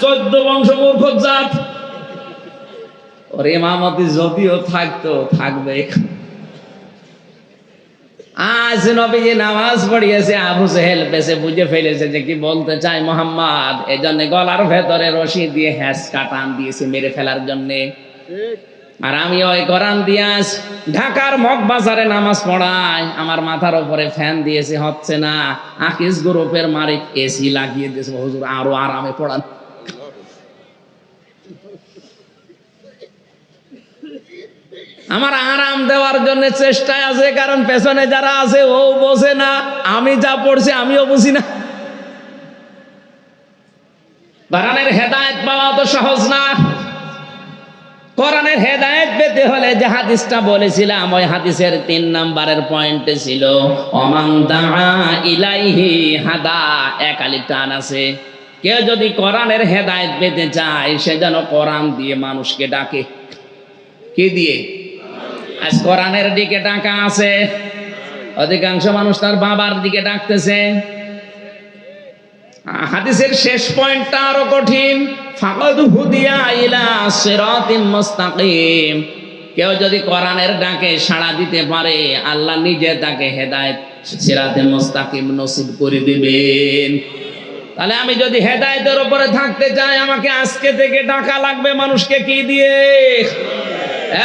14 বংশ মূর্খ জাত। ওর ইমামতি যদিও থাকতো থাকবে। আজ নবীজি নামাজ পড়িয়েছে, আবু জেহেল বেশে বুঝে ফেলেছে যে কি বলতে চায় মোহাম্মদ, এই জন্য গলার ভেতরে রশি দিয়ে হ্যাস কাটান দিয়েছে মেরে ফেলার জন্যে। আর আমি ওই কোরআন দিয়ে ঢাকার মগবাজারে নামাজ পড়াই, আমার মাথার উপরে ফ্যান দিয়েছে, হচ্ছে না। আকিস গ্রুপের মালিক এসি লাগিয়ে দিয়েছে, হুজুর আরো আরামে পড়ান। আমার আরাম দেওয়ার জন্য চেষ্টায় আছে, কারণ পেছনে যারা আছে ও বোঝে না, আমি যা পড়ছি আমিও বুঝি না। কোরআনের হেদায়েত পাওয়া তো সহজ না। কোরআনের হেদায়েত পেতে হলে যে হাদিসটা বলেছিলাম, ওই হাদিসের 3 নম্বরের পয়েন্টে ছিল ওমান দাআ ইলাইহি হাদা, এক আলিফ টান আছে। কেউ যদি কোরআনের হেদায়েত পেতে চায়, সে যেন কোরআন দিয়ে মানুষকে ডাকে। কি দিয়ে? আজ কোরআনের দিকে ডাকা আছে, অধিকাংশ মানুষ তার বাবার দিকে ডাকতেছে। হাদিসের শেষ পয়েন্টটা আরো কঠিন, ফাকাদ হুদিয়া ইলা সিরাতিম মুস্তাকিম। কেউ যদি কোরআনের ডাকে সাড়া দিতে পারে, আল্লাহ নিজে তাকে হেদায়েত সিরাতে মুস্তাকিম নসিব করে দিবেন। তাহলে আমি যদি হেদায়েতের উপরে থাকতে চাই, আমাকে আজকে থেকে ডাকা লাগবে মানুষকে। কি দিয়ে?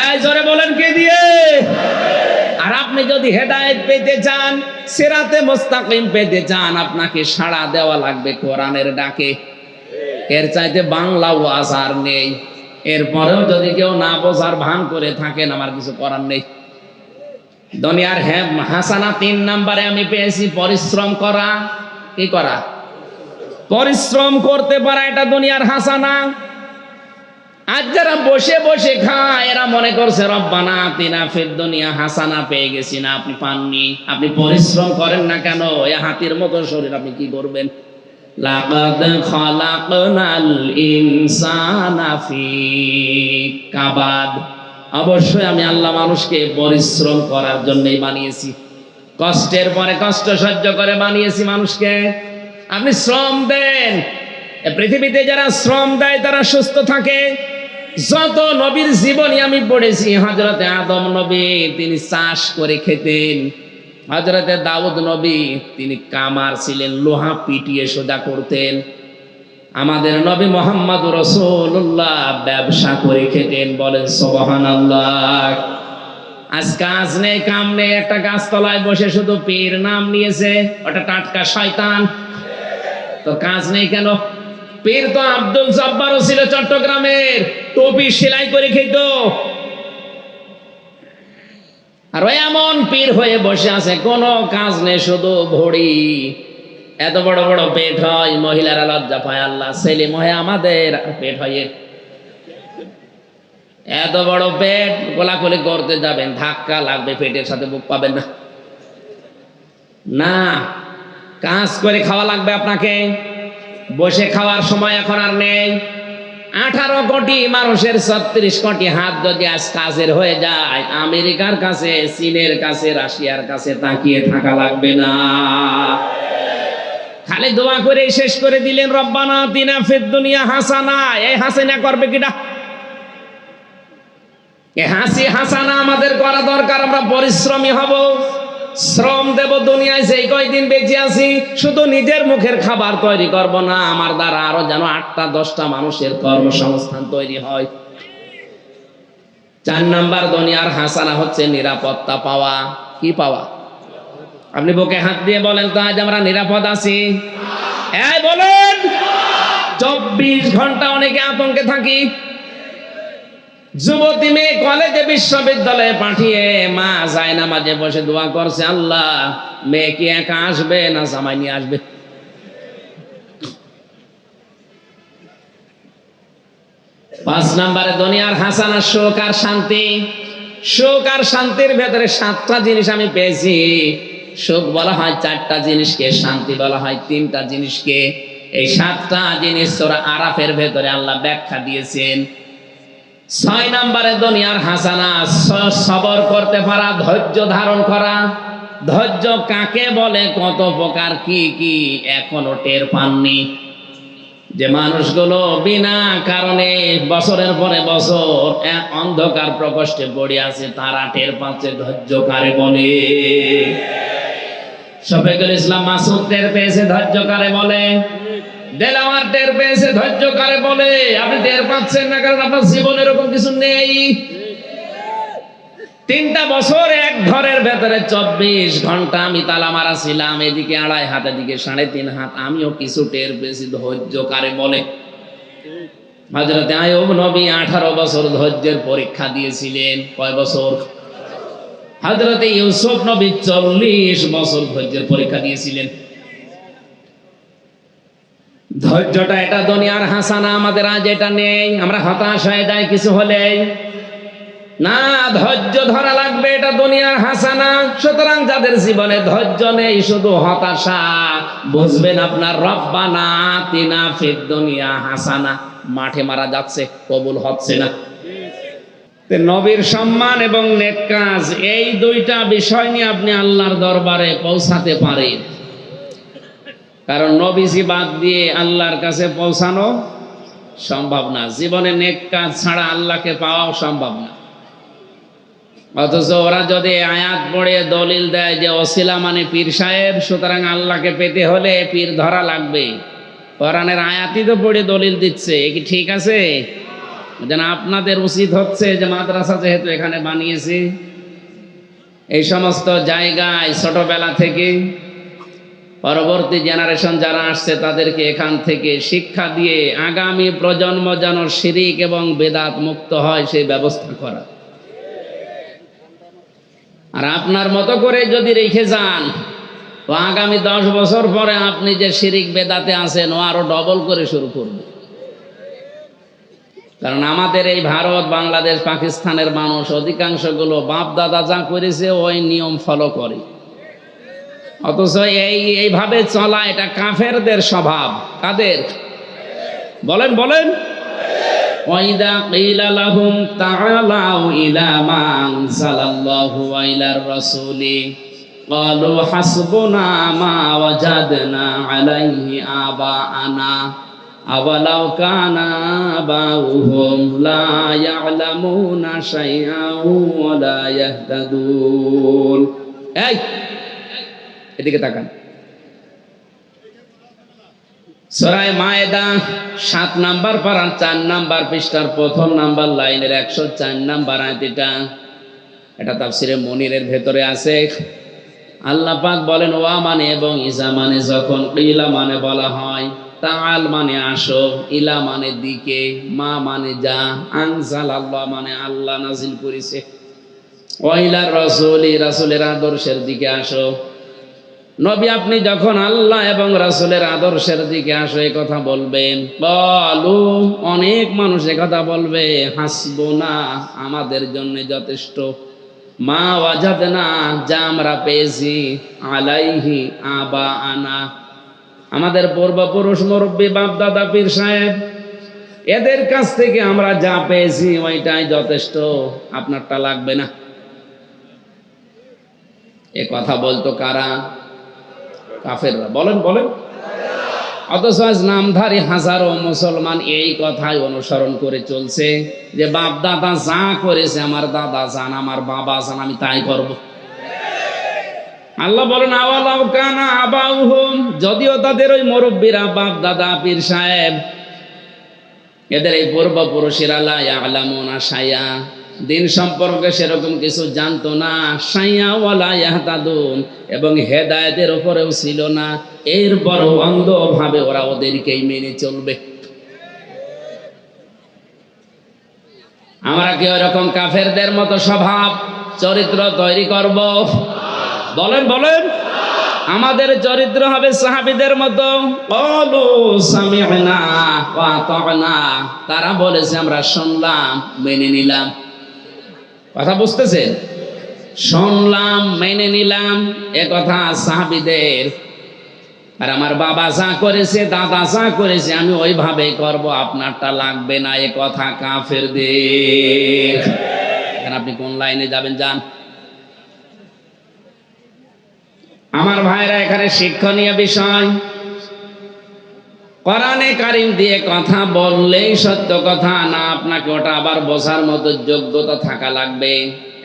এই জোরে বলেন, কি দিয়ে? আর আপনি যদি হেদায়েত পেতে চান, সিরাতে মুস্তাকিম পেতে চান, আপনাকে সাড়া দেওয়া লাগবে কোরআনের ডাকে। এর চাইতে বাংলা ওয়াজ আর নেই। এরপরেও যদি কেউ না বোঝার ভান করে থাকেন, আমার কিছু করার নেই। দুনিয়ার হাসানা 3 নম্বরে আমি পেয়েছি পরিশ্রম করা। কি করা? পরিশ্রম করতে পারা, এটা দুনিয়ার হাসানা। আজ যারা বসে বসে খায়, এরা মনে করছে রব্বানা আতিনা ফিদ দুনিয়া হাসানা পেয়ে গেছি। না, আপনি পাননি। আপনি পরিশ্রম করেন না কেন? এই হাতির মতো শরীর, আপনি কি করবেন? লাকাদ খালাকনাল ইনসানা ফি কাবাদ। অবশ্যই আমি আল্লাহ মানুষকে পরিশ্রম করার জন্যই বানিয়েছি। কষ্টের পরে কষ্ট সহ্য করে বানিয়েছি মানুষকে। আপনি শ্রম দেন। পৃথিবীতে যারা শ্রম দেয় তারা সুস্থ থাকে। যত নবীর জীবনী আমি পড়েছি, হযরতে আদম নবী তিনি চাষ করে খেতেন। হযরতে দাউদ নবী তিনি কামার ছিলেন, লোহা পিটিয়ে সোজা করতেন। আমাদের নবী মুহাম্মদুর রাসূলুল্লাহ ব্যবসা করে খেতেন। বলেন সুবহানাল্লাহ। আজ কাজ নেই, কাম নেই, একটা গাছতলায় বসে শুধু পীর নাম নিয়েছে, ওটা টাটকা শয়তান। তো কাজ নেই কেন? পীর তো আব্দুল জব্বারও ছিল চট্টগ্রামের, টুপি সেলাই করে খেত। আর এমন পীর হয়ে বসে আছে, কোনো কাজ নেই, শুধু ভড়ি। এত বড় বড় পেট হয়, মহিলারা লজ্জা পায়। আল্লাহ ছেলে মহে আমাদের পেট হয়। এত বড় পেট, কোলাকুলি করতে যাবেন, ধাক্কা লাগবে, পেটের সাথে বুক পাবেন না। না, কাজ করে খাওয়া লাগবে আপনাকে। বসে খাওয়ার সময় এখন আর নেই। 18 কোটি মানুষের 36 কোটি হাত যদি আজ কাজের হয়ে যায়, আমেরিকার কাছে, চীনের কাছে, রাশিয়ার কাছে তাকিয়ে থাকা লাগবে না। খালি দোয়া করে শেষ করে দিলেন রব্বানা আতিনা ফিদ দুনিয়া হাসানা। এই হাসানা করবে কিটা? এই হাসি হাসানা আমাদের করা দরকার। আমরা পরিশ্রমী হব, শ্রম দেব। দুনিয়ায় যেই কয়দিন বেঁচে আছি, শুধু নিজের মুখের খাবার তৈরি করব না, আমার দ্বারা আরো যেন 8টা 10টা মানুষের কর্মসংস্থান তৈরি হয়। 4 নাম্বার দুনিয়ার হাসানা হচ্ছে নিরাপত্তা পাওয়া। কি পাওয়া? আপনি বুকে হাত দিয়ে বলেন তো, আজ আমরা নিরাপদ আছি? এই বলেন। 24 ঘন্টা অনেকে আতঙ্কে থাকি। যুবতী মেয়ে কলেজে বিশ্ববিদ্যালয়ে পাঠিয়ে মা যায় না, মাঝে বসে দোয়া করছে, আল্লাহ মেয়ে কি একা আসবে না জামাই নিয়ে আসবে? পাঁচ নাম্বারে দুনিয়ার হাসানা সুখ আর শান্তি। সুখ আর শান্তির ভেতরে 7টা জিনিস আমি পেয়েছি। সুখ বলা হয় 4টা জিনিসকে, শান্তি বলা হয় 3টা জিনিসকে। এই 7টা জিনিস সূরা আরাফের ভেতরে আল্লাহ ব্যাখ্যা দিয়েছেন। 6 নাম্বারে দুনিয়ার হাসানা সবর করতে পারা, ধৈর্য ধারণ করা। ধৈর্য কাকে বলে, কত প্রকার, কি কি এখনো টের পাননি। যে মানুষগুলো বিনা কারণে বছরের পরে বছর এক অন্ধকার প্রকোষ্ঠে পড়ে আছে, তারা টের পাচ্ছে ধৈর্য কারে বলে। শফিকুল ইসলাম মাসুদ টের পেয়েছে ধৈর্য কারে বলে। দেলাওয়ার টের পেয়েছে ধৈর্য কারে বলে। আপনি টের পাচ্ছেন না কারণ আপনার জীবনে এরকম কিছু নেই। 3টা বছর এক ঘরের ভেতরে 24 ঘন্টা আমি তালা মারা ছিলাম, এদিকে 2.5 হাত এদিকে 3.5 হাত, আমিও কিছু টের পেয়েছি ধৈর্য কারে বলে। হযরত আইয়ুব নবী 18 বছর ধৈর্যের পরীক্ষা দিয়েছিলেন। কয় বছর? হযরত ইউসুফ নবী 40 বছর ধৈর্যের পরীক্ষা দিয়েছিলেন। ধৈর্যটা এটা দুনিয়ার হাসানা, আমাদের আজ এটা নেই, আমরা হতাশ হয়ে যাই কিছু হলে। না, ধৈর্য ধরা লাগবে, এটা দুনিয়ার হাসানা। সুতরাং যাদের জীবনে ধৈর্য নেই, শুধু হতাশা, বুঝবেন আপনার রব্বানা আতিনা ফিদ দুনিয়া হাসানা মাঠে মারা যাচ্ছে, কবুল হচ্ছে না। নবীর সম্মান এবং নেক কাজ, এই 2টা বিষয় নিয়ে আপনি আল্লাহর দরবারে পৌঁছাতে পারেন। কারণ নবীজি বাদ দিয়ে আল্লাহর কাছে পৌঁছানো সম্ভব না। জীবনে নেক কাজ ছাড়া আল্লাহকে পাওয়াও সম্ভব না। অথচ ওরা যদি আয়াত পড়ে দলিল দেয় যে ওসিলা মানে পীর সাহেব, সুতরাং আল্লাহকে পেতে হলে পীর ধরা লাগবে, কোরআনের আয়াতই তো পড়ে দলিল দিচ্ছে, এ কি ঠিক আছে? যেন আপনাদের উচিত হচ্ছে যে মাদ্রাসা যেহেতু এখানে বানিয়েছি, এই সমস্ত জায়গায় ছোটবেলা থেকে পরবর্তী জেনারেশন যারা আসছে তাদেরকে এখান থেকে শিক্ষা দিয়ে আগামী প্রজন্ম যেন শিরিক এবং বেদাত মুক্ত হয় সেই ব্যবস্থা করা। আর আপনার মতো করে যদি রেখে যান, তো আগামী 10 বছর পরে আপনি যে শিরিক বেদাতে আছেন ও আরো ডবল করে শুরু করবে। কারণ আমাদের এই ভারত, বাংলাদেশ, পাকিস্তানের মানুষ অধিকাংশগুলো বাপ দাদা যা করেছে ওই নিয়ম ফলো করে। অথচ এইভাবে চলা এটা কাফেরদের স্বভাব। কাদের? বলেন বলেন। ওয়াইদা কিলা লাহুম তাআলাউ ইলা মা আনজালাল্লাহু ওয়া ইলার রাসূলি ক্বালু হাসবুনা মা ওয়াজাদনা আলাইহি আবাআনা আওয়ালাউ কানা আবাউহুম লা ইয়ালামুনা শাইআন ওয়া লা ইয়াহতাদুন। এই এদিকে তাকান। সূরা মায়েদা 7 নাম্বার পারা 4 নাম্বার পৃষ্ঠার 1ম নাম্বার লাইনের 104 নাম্বার আয়াত। এটা তাফসিরে মনিরের ভেতরে আছে। আল্লাহ পাক বলেন ওয়া মানে এবং ইজা মানে যখন, কিলা মানে বলা হয়, তাআল মানে আসো, ইলা মানে দিকে, মা মানে যা, আনজাল আল্লাহ মানে আল্লাহ নাজিল করেছে, ওয়া ইলার রাসূলি রাসূলের আদর্শের দিকে আসো। নবী আপনি যখন আল্লাহ এবং রাসূলের আদর্শের দিকে আসো এই কথা বলবেন, বলু অনেক মানুষ এই কথা বলবে, হাসবুনা আমাদের জন্য যথেষ্ট, মা ওয়াজাদনা যা আমরা পেয়েছি, আলাইহি আবাআনা আমাদের পূর্বপুরুষ মুরব্বী বাপ দাদা পীর সাহেব এদের কাছ থেকে আমরা যা পেয়েছি ওইটাই যথেষ্ট, আপনারটা লাগবে না। এ কথা বলতো কারা? কাফেররা। বলেন বলেন। অথচ আজ নামধারী হাজারো মুসলমান এই কথাই অনুসরণ করে চলছে যে বাপ দাদা যা করেছে, আমার দাদা জান, আমার বাবা জান, আমি তাই করব। আল্লাহ বলেন আওয়ালাউ কানা আবাউহুম, যদিও তাদের ওই মুরব্বীরা বাপ দাদা পীর সাহেব এদের এই পূর্বপুরুষেরা লা ইয়ালামুনা শাইআ দিন সম্পর্কে সেরকম কিছু জানতো না, শাইআ ওয়ালা ইয়াহতাদুন এবং হেদায়েতের উপরেও ছিল না, এরপরও অন্ধভাবে ওরা ওদেরকেই মেনে চলবে। আমরা কি ওরকম কাফেরদের মতো স্বভাব চরিত্র তৈরি করব? বলেন বলেন। আমাদের চরিত্র হবে সাহাবীদের মতো, ক্বালু সামি'না ওয়া আতা'না, তারা বলেছে আমরা শুনলাম মেনে নিলাম। কথা বুঝতেছেন? শুনলাম মেনে নিলাম, এ কথা সাহাবীদের। আর আমার বাবা যা করেছে, দাদা যা করেছে, আমি ওইভাবে করব, আপনারটা লাগবে না, এ কথা কাফেরদের। এখন আপনি কোন লাইনে যাবেন যান। আমার ভাইরা, এখানে শিক্ষণীয় বিষয়, কোরআনে কারিম দিয়ে কথা বললেই সত্য কথা না, আপনাকে ওটা আবার বোঝার মতো যোগ্যতা থাকা লাগবে।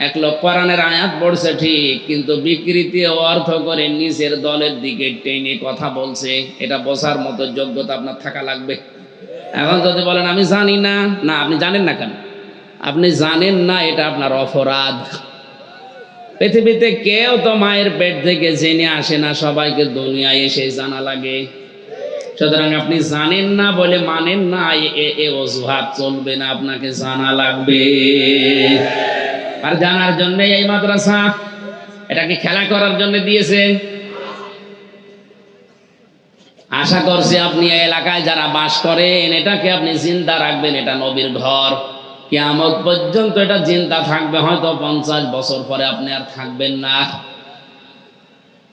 এক লোক কোরআনের আয়াত পড়ছে ঠিক, কিন্তু বিকৃতি ও অর্থ করে নিজের দলের দিকে টেনে কথা বলছে, এটা বোঝার মতো যোগ্যতা আপনার থাকা লাগবে। এখন যদি বলেন আমি জানি না, না আপনি জানেন না কেন? আপনি জানেন না, এটা আপনার অপরাধ। পৃথিবীতে কেউ তো মায়ের পেট থেকে জেনে আসে না, সবাইকে দুনিয়ায় এসে জানা লাগে। সুতরাং আপনি জানেন না বলে মানেন না, এ অজুহাত চলবে না, আপনাকে জানা লাগবে। আর জানার জন্য এই মাদ্রাসা, এটাকে খেলা করার জন্য দিয়েছে। আশা করছি আপনি এই এলাকায় যারা বাস করেন, এটাকে আপনি জিন্দা রাখবেন। এটা নবীর ঘর, কিয়ামত পর্যন্ত এটা জিন্দা থাকবে। হয়তো 50 বছর পরে আপনি আর থাকবেন না।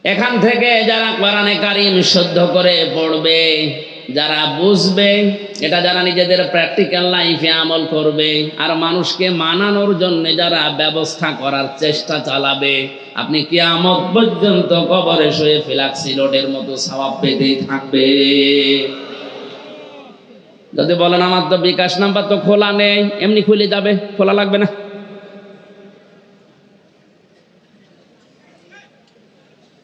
এখান থেকে যারা কোরআনে কারিম শুদ্ধ করে পড়বে, যারা বুঝবে, এটা যারা নিজেদের প্র্যাকটিক্যাল লাইফে আমল করবে, আর মানুষকে মানানোর জন্য যারা ব্যবস্থা করার চেষ্টা চালাবে, আপনি কিয়ামত পর্যন্ত কবরে শুয়ে ফ্লাক্সি লোডের মতো সওয়াব পেতেই থাকবে। যদি বলেন আমার তো বিকাশ নাম্বার তো খোলা নেই, এমনি খুলে যাবে, খোলা লাগবে না।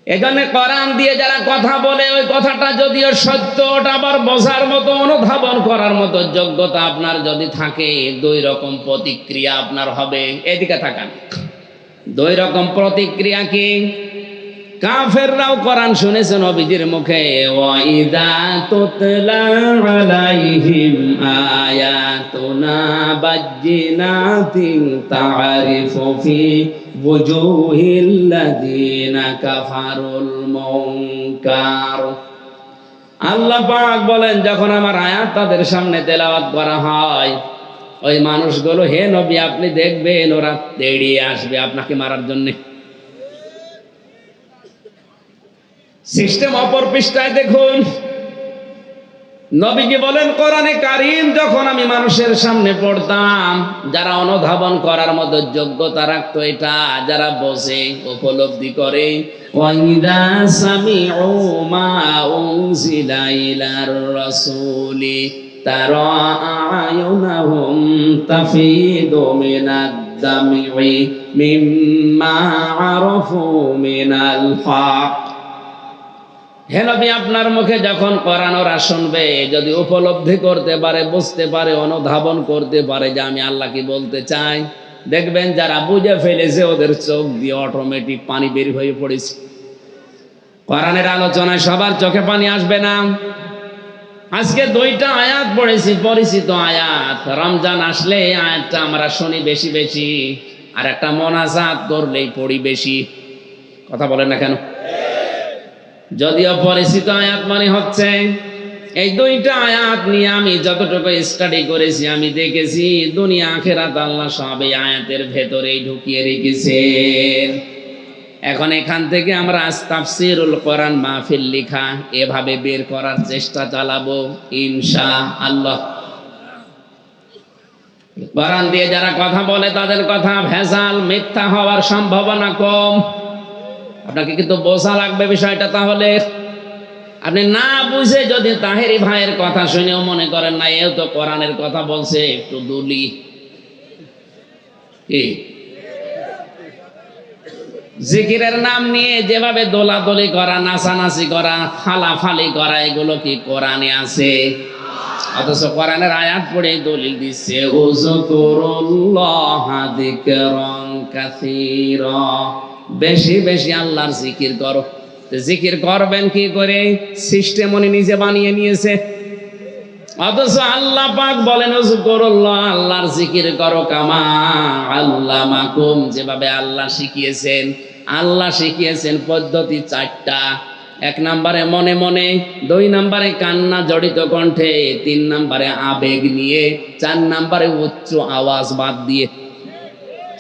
এখানে কোরআন দিয়ে যারা কথা বলে, ওই কথাটা যদিও সত্য, ওটা আবার বোঝার মতো, অনুধাবন করার মতো যোগ্যতা আপনার যদি থাকে, দুই রকম প্রতিক্রিয়া আপনার হবে। এদিকে তাকান, দুই রকম প্রতিক্রিয়া কি? কাফেররাও কোরআন শুনেছে নবীজির মুখে, ওয়াইদা তুতলা আলাইহিম আয়াতুনা বাজ্জিনাতিন তারিফু ফি ওয়াজুহিল্লাযিনা কাফারুল মুনকার। আল্লাহ পাক বলেন, যখন আমার আয়াত তাদের সামনে তেলাওয়াত করা হয়, ওই মানুষগুলো, হে নবী আপনি দেখবেন ওরা তেড়িয়ে আসবে আপনাকে মারার জন্য। সিস্টেম অপর পৃষ্ঠায় দেখুন, নবীজি বলেন, কোরআনে কারীম যখন আমি মানুষের সামনে পড়তাম, যারা অনুধাবন করার মতো যোগ্যতা রাখতো, এটা যারা বোঝে, উপলব্ধি করে, ওয়াইদা সামিউ মা উনজিলা ইলার রাসূলি তারা আয়ুনাহুম তাফিদু মিনাদ দামি মিম্মা আরাফু মিনাল হক। হে নবী, আপনার মুখে যখন কোরআন ওরা শুনবে, যদি উপলব্ধি করতে পারে, বুঝতে পারে, অনুধাবন করতে পারে যে আমি আল্লাহ কি বলতে চাই, দেখবেন যারা বুঝে ফেলেছে ওদের চোখ দিয়ে অটোমেটিক পানি বের হয়ে পড়েছে। কোরআনের আলোচনায় সবার চোখে পানি আসবে না। আজকে দুইটা আয়াত পড়েছি, পরিচিত আয়াত। রমজান আসলে এই আয়াতটা আমরা শুনি বেশি বেশি, আর একটা মোনাজাত করলেই পড়ি বেশি। কথা বলেন না কেন? যদিও পরিচিত আয়াত মানে হচ্ছে, এই দুইটা আয়াত নিয়ে আমি যতটুকু স্টাডি করেছি, আমি দেখেছি দুনিয়া আখিরাত আল্লাহ সব এই আয়াতের ভেতরেই ঢুকিয়ে রেখেছেন। এখন এখান থেকে আমরা আজ তাফসীরুল কোরআন মাহফিল লিখা এভাবে বের করার চেষ্টা চালাবো ইনশাআল্লাহ। কোরআন দিয়ে যারা কথা বলে, তাদের কথা ভেজাল, মিথ্যা হওয়ার সম্ভাবনা কম। আপনাকে কিন্তু বোঝা লাগবে বিষয়টা। তাহলে আপনি না বুঝে যদি তাহেরি ভাইয়ের কথা শুনেও মনে করেন না এও তো কোরআনের কথা বলছে, একটু দুলি, কি জিকিরের নাম নিয়ে যেভাবে দোলাদলি করা, নাচানাচি করা, ফালাফালি করা, এগুলো কি কোরআনে আছে? অথচ কোরআনের আয়াত পড়ে দলিল দিচ্ছে, উযকুরুল্লাহা যিকরান কাসীরা, বেশি বেশি আল্লাহর জিকির করো। জিকির করবেন কি করে? সিস্টেম উনি নিজে বানিয়ে নিয়েছে। অথচ আল্লাহ পাক বলেন, উযকুরুল্লাহ, আল্লাহর জিকির করো, কামা আল্লামাকুম, যেভাবে আল্লাহ শিখিয়েছেন। আল্লাহ শিখিয়েছেন পদ্ধতি 4টা। 1 নম্বরে মনে মনে, 2 নম্বরে কান্না জড়িত কণ্ঠে, 3 নম্বরে আবেগ নিয়ে, 4 নম্বরে উচ্চ আওয়াজ বাদ দিয়ে।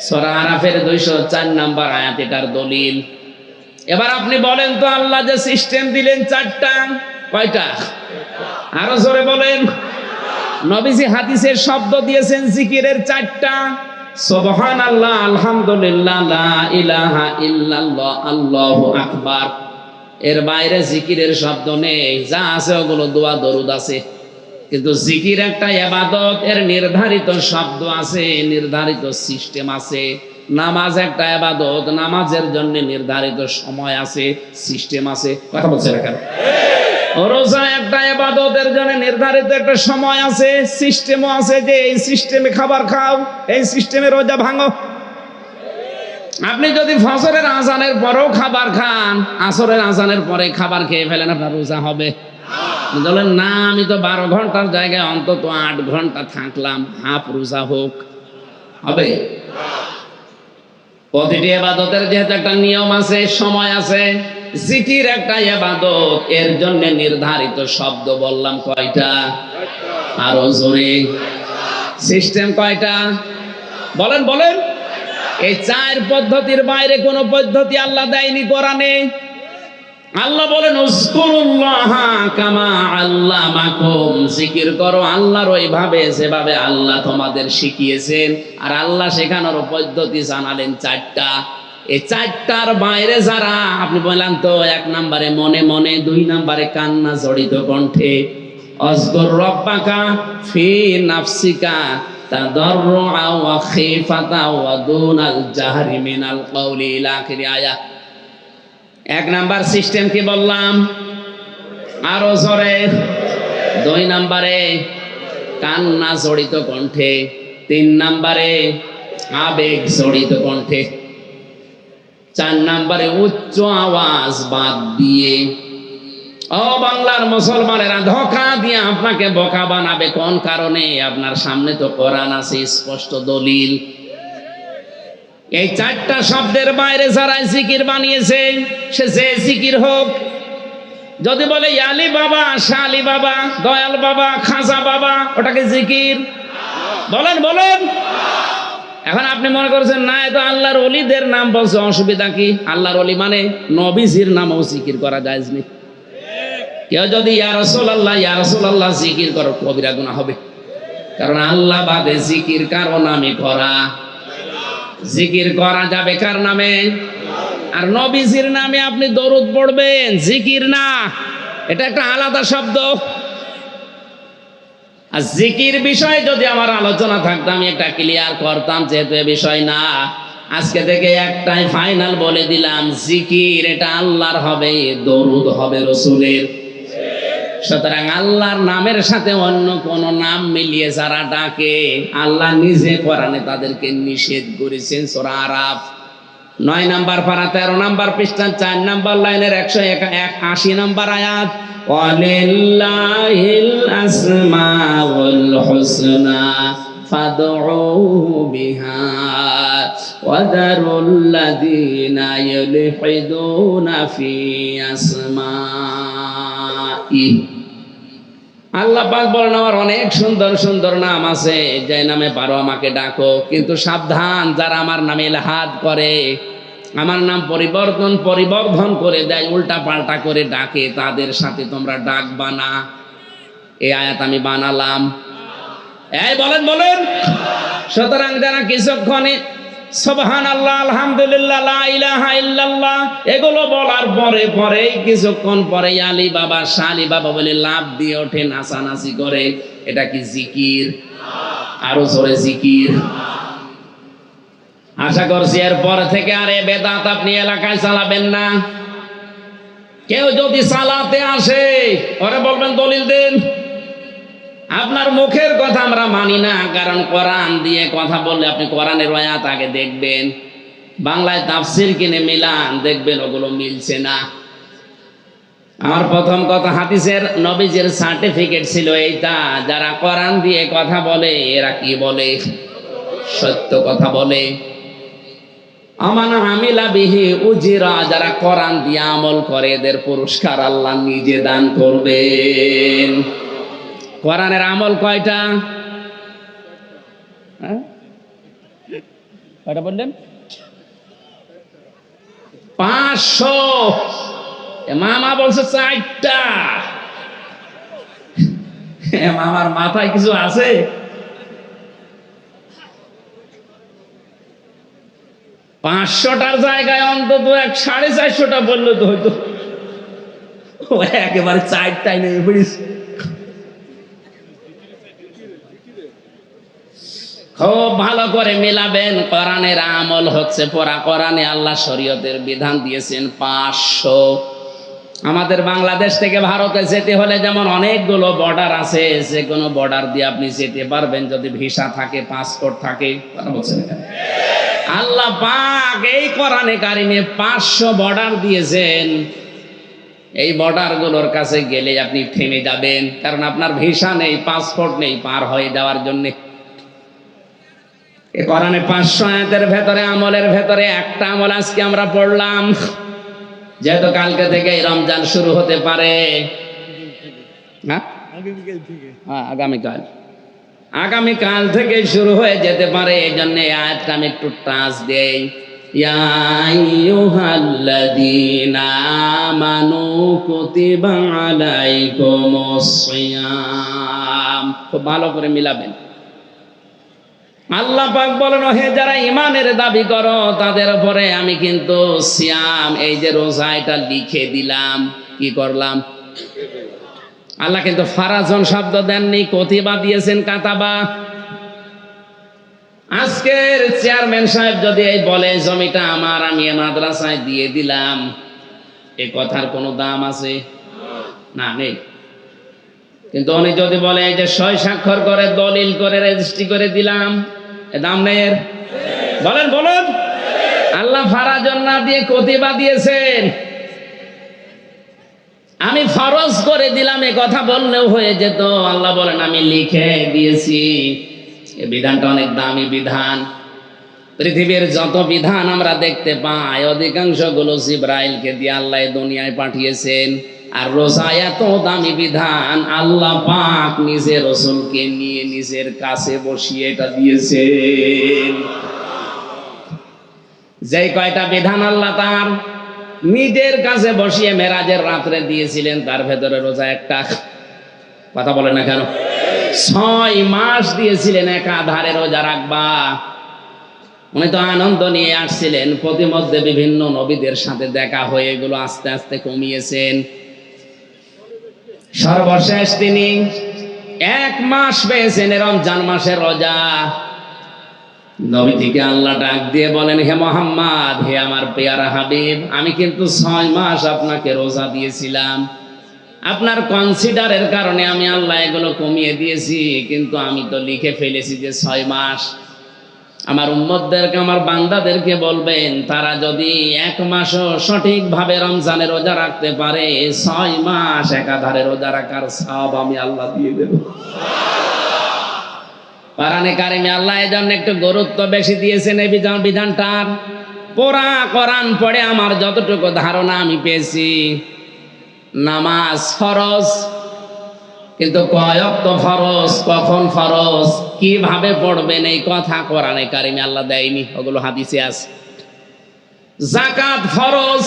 সূরা আরাফের 204 নম্বর আয়াত এটার দলিল। এবার আপনি বলেন তো, আল্লাহ যে সিস্টেম দিলেন 4টা, কয়টা? আরো জোরে বলেন। নবীজি হাদিসের শব্দ দিয়েছেন জিকিরের 4টা, সুবহানাল্লাহ, আলহামদুলিল্লাহ, লা ইলাহা ইল্লাল্লাহ, আল্লাহু আকবার। এর বাইরে জিকিরের শব্দ নেই, যা আছে ওগুলো দোয়া দরুদ আছে। কিন্তু জিকির একটা ইবাদত, এর নির্ধারিত শব্দ আছে, নির্ধারিত সিস্টেম আছে। নামাজ একটা ইবাদত, নামাজের জন্য নির্ধারিত সময় আছে, সিস্টেম আছে। কথা বলছেন এখানে? রোজা একটা ইবাদতের জন্য নির্ধারিত একটা সময় আছে, সিস্টেমও আছে, যে এই সিস্টেমে খাবার খাও, এই সিস্টেমে রোজা ভাঙো। আপনি যদি ফজরের আজানের পরেও খাবার খান, আসরের আজানের পরে খাবার খেয়ে ফেলেন, আপনার রোজা হবে? বলেন না, আমি তো 12 ঘন্টার জায়গায় অন্তত 8 ঘন্টা থাকলাম, হাফ রোজা হোক, হবে? প্রতিটি ইবাদতের যেহেতু একটা নিয়ম আছে, সময় আছে। জিকির একটা ইবাদত, এর জন্য নির্ধারিত শব্দ বললাম কয়টা? আরো জোরে। সিস্টেম কয়টা? বলেন বলেন। এই 4 পদ্ধতির বাইরে কোন পদ্ধতি আল্লাহ দেয়নি কোরআনে। আল্লাহ বলেন উযকুরুল্লাহ কামা আল্লামাকুম, জিকির করো আল্লাহর ওইভাবে যেভাবে আল্লাহ তোমাদের শিখিয়েছেন। আর আল্লাহ শেখানোর পদ্ধতি জানালেন 4টা। এই 4টার বাইরে যারা, আপনি বললেন তো 1 নম্বরে মনে মনে, 2 নম্বরে কান্না জড়িত কণ্ঠে, অযকুর রব্বাকা ফি নাফসিকা তাদাররুআ ওয়া খিফাতা ওয়া দুনাল জাহরি মিনাল কওলি ইলা আখির আয়াত। 1 নাম্বার সিস্টেম কি বললাম? আরো জোরে। 2 নম্বরে কান্না জড়িত কণ্ঠে, 3 নম্বরে আবেগ জড়িত কণ্ঠে, 4 নম্বরে উচ্চ আওয়াজ বাদ দিয়ে। ও বাংলার মুসলমানেরা, ধোঁকা দিয়ে আপনাকে বোকা বানাবে কোন কারণে? আপনার সামনে তো কোরআন আছে, স্পষ্ট দলিল। এই 4টা শব্দের বাইরে যারা জিকির বানিয়েছে, সে যে জিকির হোক, যদি বলে আলী বাবা, শালি বাবা, দয়াল বাবা, খাজা বাবা, ওটাকে জিকির? বলেন বলেন। এখন আপনি মনে করছেন না, এটা আল্লাহর ওলিদের নাম বলছে, অসুবিধা কি? আল্লাহর ওলি মানে নবীজির নামও জিকির করা যায় না। কেউ যদি ইয়া রাসূলুল্লাহ ইয়া রাসূলুল্লাহ জিকির করো, কবিরা গুনাহ হবে। কারণ আল্লাহ বাদে জিকির কারো নামে করা, জিকির করা যাবে কার নামে? আর নবীজির নামে আপনি দরুদ পড়বেন, জিকির না, এটা একটা আলাদা শব্দ। আর জিকির বিষয়ে যদি আমার আলোচনা থাকতো, আমি একটা ক্লিয়ার করতাম, যেহেতু এ বিষয় না। আজকে থেকে একটাই ফাইনাল বলে দিলাম, জিকির এটা আল্লাহর হবে, দরুদ হবে রসুলের। সুতরাং আল্লাহর নামের সাথে অন্য কোন নাম মিলিয়ে যারা ডাকে, আল্লাহ নিজে কোরআনে তাদেরকে নিষেধ করেছেন। সূরা আরাফ 9 নম্বর পারা 13 নম্বর পৃষ্ঠা 4 নম্বর লাইনের 181 নম্বর আয়াত, ওয়ালিল্লাহিল আসমাউল হুসনা ফাদউহু বিহা ওয়াদারুল্লাযীনা ইউলহিদুনা ফি আসমাই। আল্লাহ পাক বলেন, আমার অনেক সুন্দর সুন্দর নাম আছে, যে নামে পারো আমাকে ডাকো, কিন্তু সাবধান, যারা আমার নামে ইলহাদ করে, আমার নাম পরিবর্ধন করে দেয়, উল্টা পাল্টা করে ডাকে, তাদের সাথে তোমরা ডাকবা না। এই আয়াত আমি বানালাম। এই বলেন বলেন। সুতরাং যারা কিছুক্ষণে সুবহানাল্লাহ, আলহামদুলিল্লাহ, লা ইলাহা ইল্লাল্লাহ এগুলো বলার পরে পরেই কিছুক্ষণ পরে আলী বাবা, শালি বাবা বলে লাভ দিয়ে ওঠে, নাচানাচি করে, এটা কি জিকির? আরো জোরে জিকির। আশা করছি এরপর থেকে আর এ বেদাত আপনি এলাকায় চালাবেন না। কেউ যদি চালাতে আসে, ওরে বলবেন দলিল দেন। আপনার মুখের কথা আমরা মানি না, কারণ কোরআন দিয়ে কথা বললে আপনি কোরআনের আয়াত আগে দেখবেন, বাংলায় তাফসীর কিনে মিলান, দেখবেন ওগুলো মিলছে না। আমার প্রথম কথা, হাদিসের নবীজির সার্টিফিকেট ছিল এইটা, যারা কোরআন দিয়ে কথা বলে এরা কি বলে? সত্য কথা বলে। আমান আমিলা বিহি উজিরা, যারা কোরআন দিয়ে আমল করে এদের পুরস্কার আল্লাহ নিজে দান করবেন। কোরআনের আমল কয়টা? কয়টা বললেন? 500। মামা বলছে 4টা। মামার মাথায় কিছু আছে? 500টার জায়গায় অন্তত 450টা বললো তো হয়তো। ও একেবারে চারটাই নেমে পড়িস। খুব ভালো করে মিলাবেন। কোরআনের আমল হচ্ছে পড়া। কোরআনে আল্লাহ শরীয়তের বিধান দিয়েছেন 500। আমাদের বাংলাদেশ থেকে ভারতে যেতে হলে যেমন অনেকগুলো বর্ডার আছে, যে কোনো বর্ডার দিয়ে আপনি যেতে পারবেন যদি ভিসা থাকে, পাসপোর্ট থাকে। আল্লাহ পাক এই কোরআনে কারিমে 500 বর্ডার দিয়েছেন। এই বর্ডার গুলোর কাছে গেলে আপনি থেমে যাবেন, কারণ আপনার ভিসা নেই, পাসপোর্ট নেই পার হয়ে যাওয়ার জন্য। এই কোরআনে 500 আয়াতের ভেতরে, আমলের ভেতরে একটা আমল আজকে আমরা পড়লাম। যেহেতু কালকে থেকে রমজান শুরু হতে পারে, হ্যাঁ আগামীকাল থেকে শুরু হয়ে যেতে পারে, এই জন্য এই আয়াতটা আমি একটু টাচ দেই। ইয়া আইয়ুহাল্লাযীনা আমানু কুতিবা আলাইকুমুস সিয়াম। খুব ভালো করে মিলাবেন। আল্লাহ পাক বলেন, হে যারা ঈমানের দাবি করো তাদের উপরে আমি কিন্তু সিয়াম, এই যে রোজা, এটা লিখে দিলাম। কি করলাম? আল্লাহ কিন্তু ফারাজন শব্দ দেননি, কতিবা দিয়েছেন, কাতাবা। আজকের চেয়ারম্যান সাহেব যদি এই বলে জমিটা আমার, আমি মাদ্রাসায় দিয়ে দিলাম, এই কথার কোনো দাম আছে? না, নেই। কিন্তু উনি যদি বলে যে সই স্বাক্ষর করে দলিল করে রেজিস্ট্রি করে দিলাম, এ দাম নেই? বলেন বলুন। আল্লাহ ফারাজন না দিয়ে কতিবা দিয়েছেন। আমি ফরজ করে দিলাম এ কথা বললেও হয়ে যেত। আল্লাহ বলেন আমি লিখে দিয়েছি। এই বিধানটা অনেক দামি বিধান। পৃথিবীর যত বিধান আমরা দেখতে পাই অধিকাংশগুলো জিবরাইলকে দিয়ে আল্লাহ দুনিয়ায় পাঠিয়েছেন। আর রোজা এত দামি বিধান, আল্লাহ পাক নিজে রাসূলকে নিয়ে নিজের কাছে বসিয়ে এটা দিয়েছেন। যেই কয়টা বিধান আল্লাহ তার নিজের কাছে বসিয়ে মেরাজের রাত্রে দিয়েছিলেন, তার ভেতরে রোজা একটা। কথা বলে না কেন? 6 মাস দিয়েছিলেন একাধারে রোজা রাখবা। উনি তো আনন্দ নিয়ে আসছিলেন। প্রতিমধ্যে বিভিন্ন নবীদের সাথে দেখা হয়ে এগুলো আস্তে আস্তে কমিয়েছেন। সর্বশেষ তিনি 1 মাস পেয়েছেন রমজান মাসের রোজা। নবীজিকে আল্লাহ ডাক দিয়ে বলেন, হে মুহাম্মদ, হে আমার পেয়ারা হাবিব, আমি কিন্তু 6 মাস আপনাকে রোজা দিয়েছিলাম। আপনার কনসিডারের কারণে আমি আল্লাহ এগুলো কমিয়ে দিয়েছি, কিন্তু আমি তো লিখে ফেলেছি যে 6 মাস। আমার উম্মতদেরকে, আমার বান্দাদেরকে বলবেন, তারা যদি 1 মাসও সঠিকভাবে রমজানের রোজা রাখতে পারে, 6 মাস একাধারে রোজা রাখার সওয়াব আমি আল্লাহ দিয়ে দেব। কোরআনে কারিমে আল্লাহ এই জন্য একটু গুরুত্ব বেশি দিয়েছেন এই বিধানটার। পুরা কোরআন পড়ে আমার যতটুকু ধারণা আমি পেয়েছি, নামাজ ফরজ, কিন্তু কয় ওয়াক্ত ফরজ, কখন ফরজ, কিভাবে পড়বেন, এই কথা কোরআনে কারিমে আল্লাহ দেয়নি, ওগুলো হাদিসে আছে। যাকাত ফরজ,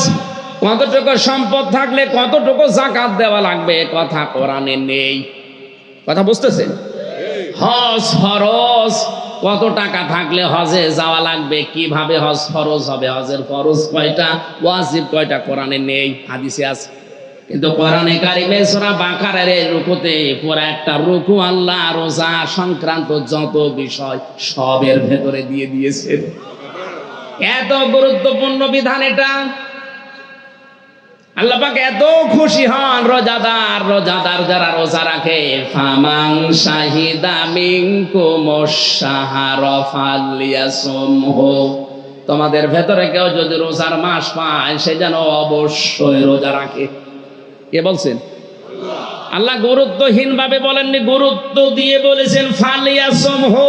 কতটুকু সম্পদ থাকলে কতটুকু যাকাত দেওয়া লাগবে, কথা কোরআনে নেই। কথা বুঝতেছেন? হজ ফরজ, কত টাকা থাকলে হজে যাওয়া লাগবে, কিভাবে হজ ফরজ হবে, হজের ফরজ কয়টা, ওয়াজিব কয়টা, কোরআনে নেই, হাদিসে আছে। কিন্তু কোরআনে কারিমে সূরা বাকারার এই রুকুতে পুরা একটা রুকু আল্লাহ রোজা সংক্রান্ত যত বিষয় সবের ভেতরে দিয়ে দিয়েছেন। এত গুরুত্বপূর্ণ বিধান এটা। আল্লাহ পাক এত খুশি হন রোজাদার যারা রোজা রাখে। ফামান শাহিদা মিনকুমুশ শাহরা ফালইয়াসুমহু, তোমাদের ভেতরে কেউ যদি রোজার মাস পায় সে যেন অবশ্যই রোজা রাখে। কে বলছেন? আল্লাহ গুরুত্বহীন ভাবে বলেননি, গুরুত্ব দিয়ে বলেছেন ফালইয়াসুমহু,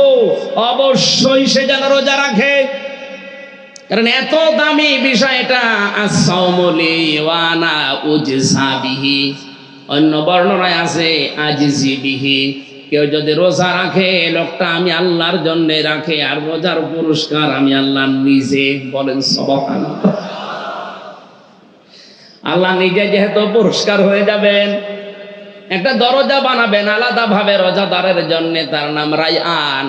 অবশ্যই সে যেন রোজা রাখে। কারণ এত দামি বিষয় এটা। as-sawmu li wa ana ujza bihi, অন্য বর্ণনায় আছে আজিজি বিহি। কেউ যদি রোজা রাখে, লোকটা আমি আল্লাহর জন্য রাখে, আর রোজার পুরস্কার আমি আল্লাহ নিজে। বলেন সুবহানাল্লাহ। আল্লাহ নিজে যেহেতু পুরস্কার হয়ে যাবেন, একটা দরজা বানাবেন আলাদা ভাবে রোজাদারের জন্য, তার নাম রায়্যান।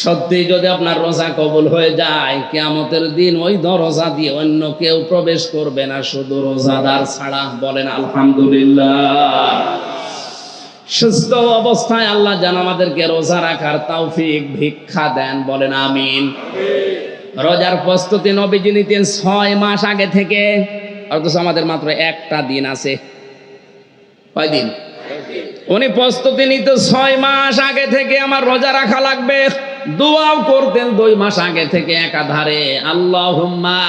সত্যি যদি আপনার রোজা কবুল হয়ে যায়, কিয়ামতের দিন ওই দরজা দিয়ে অন্য কেউ প্রবেশ করবে না, শুধু রোজাদার ছাড়া। বলেন আলহামদুলিল্লাহ। সুস্থ অবস্থায় আল্লাহ যেন আমাদেরকে রোজা রাখার তৌফিক ভিক্ষা দেন। বলেন আমিন। রোজার প্রস্তুতি নবীজি নিতেন 6 মাস আগে থেকে, অথচ আমাদের মাত্র একটা দিন আছে। কয়দিন? উনি প্রস্তুতি নিত 6 মাস আগে থেকে, আমার রোজা রাখা লাগবে। দোয়াও করতেন 2 মাস আগে থেকে একাধারে, আল্লাহুম্মা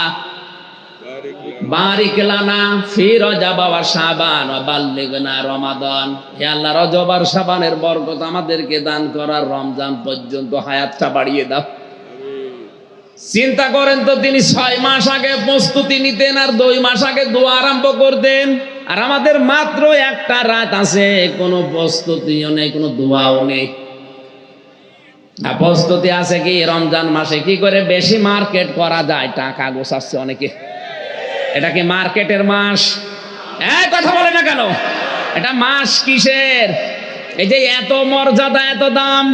বারিক লানা ফি রজব ওয়া শাবান ওয়া বাল্লিগনা রমাদান। হে আল্লাহ, রজব আর শাবানের বরকত আমাদেরকে দান করার, রমজান পর্যন্ত হায়াতটা বাড়িয়ে দাও। চিন্তা করেন তো, তিনি 6 মাস আগে প্রস্তুতি নিতেন আর 2 মাস আগে দোয়া আরম্ভ করতেন। আর আমাদের মাত্র একটা রাত আছে, কোনো প্রস্তুতিও নেই, কোনো দোয়াও নেই। আর প্রস্তুতি আছে কি? রমজান মাসে কি করে বেশি মার্কেট করা যায়, টাকা গোছাচ্ছে অনেকে। এটা কি মার্কেটের মাস? কথা বলে না কেন? এটা মাস কিসের? এই যে এত মর্যাদা, এত দাম।